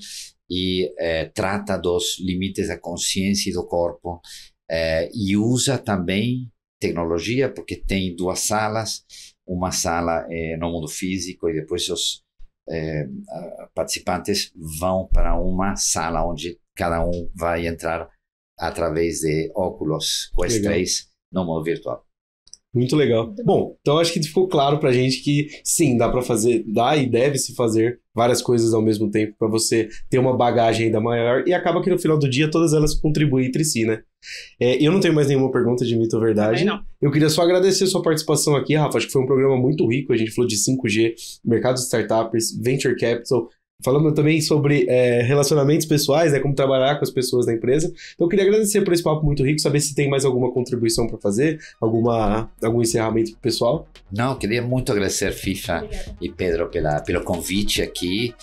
e trata dos limites da consciência e do corpo, e usa também tecnologia, porque tem duas salas, uma sala no mundo físico e depois os participantes vão para uma sala onde cada um vai entrar através de óculos Quest 3 no mundo virtual. Muito legal. Bom, então acho que ficou claro pra gente que sim, dá pra fazer, dá e deve se fazer várias coisas ao mesmo tempo pra você ter uma bagagem ainda maior, e acaba que no final do dia todas elas contribuem entre si, né? Eu não tenho mais nenhuma pergunta de mito ou verdade. Não. Eu queria só agradecer a sua participação aqui, Rafa. Acho que foi um programa muito rico. A gente falou de 5G, mercado de startups, venture capital, falando também sobre relacionamentos pessoais, né, como trabalhar com as pessoas da empresa. Então eu queria agradecer por esse papo muito rico, saber se tem mais alguma contribuição para fazer, algum encerramento pessoal. Não, queria muito agradecer FIFA e Pedro pelo convite aqui,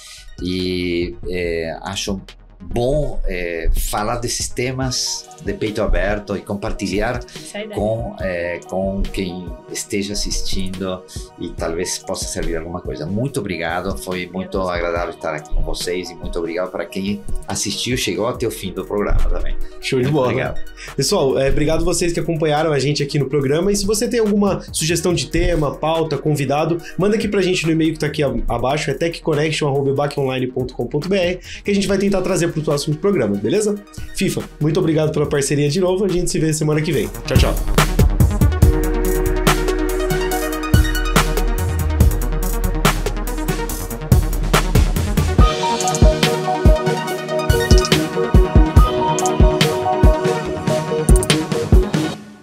e acho bom falar desses temas de peito aberto e compartilhar com quem esteja assistindo e talvez possa servir alguma coisa. Muito obrigado, foi muito agradável estar aqui com vocês, e muito obrigado para quem assistiu e chegou até o fim do programa também. Show de bola. Obrigado. Pessoal, obrigado vocês que acompanharam a gente aqui no programa, e se você tem alguma sugestão de tema, pauta, convidado, manda aqui pra gente no e-mail que tá aqui abaixo, é techconnection@ebaconline.com.br, que a gente vai tentar trazer para o próximo programa, beleza? FIFA, muito obrigado pela parceria de novo, a gente se vê semana que vem. Tchau, tchau.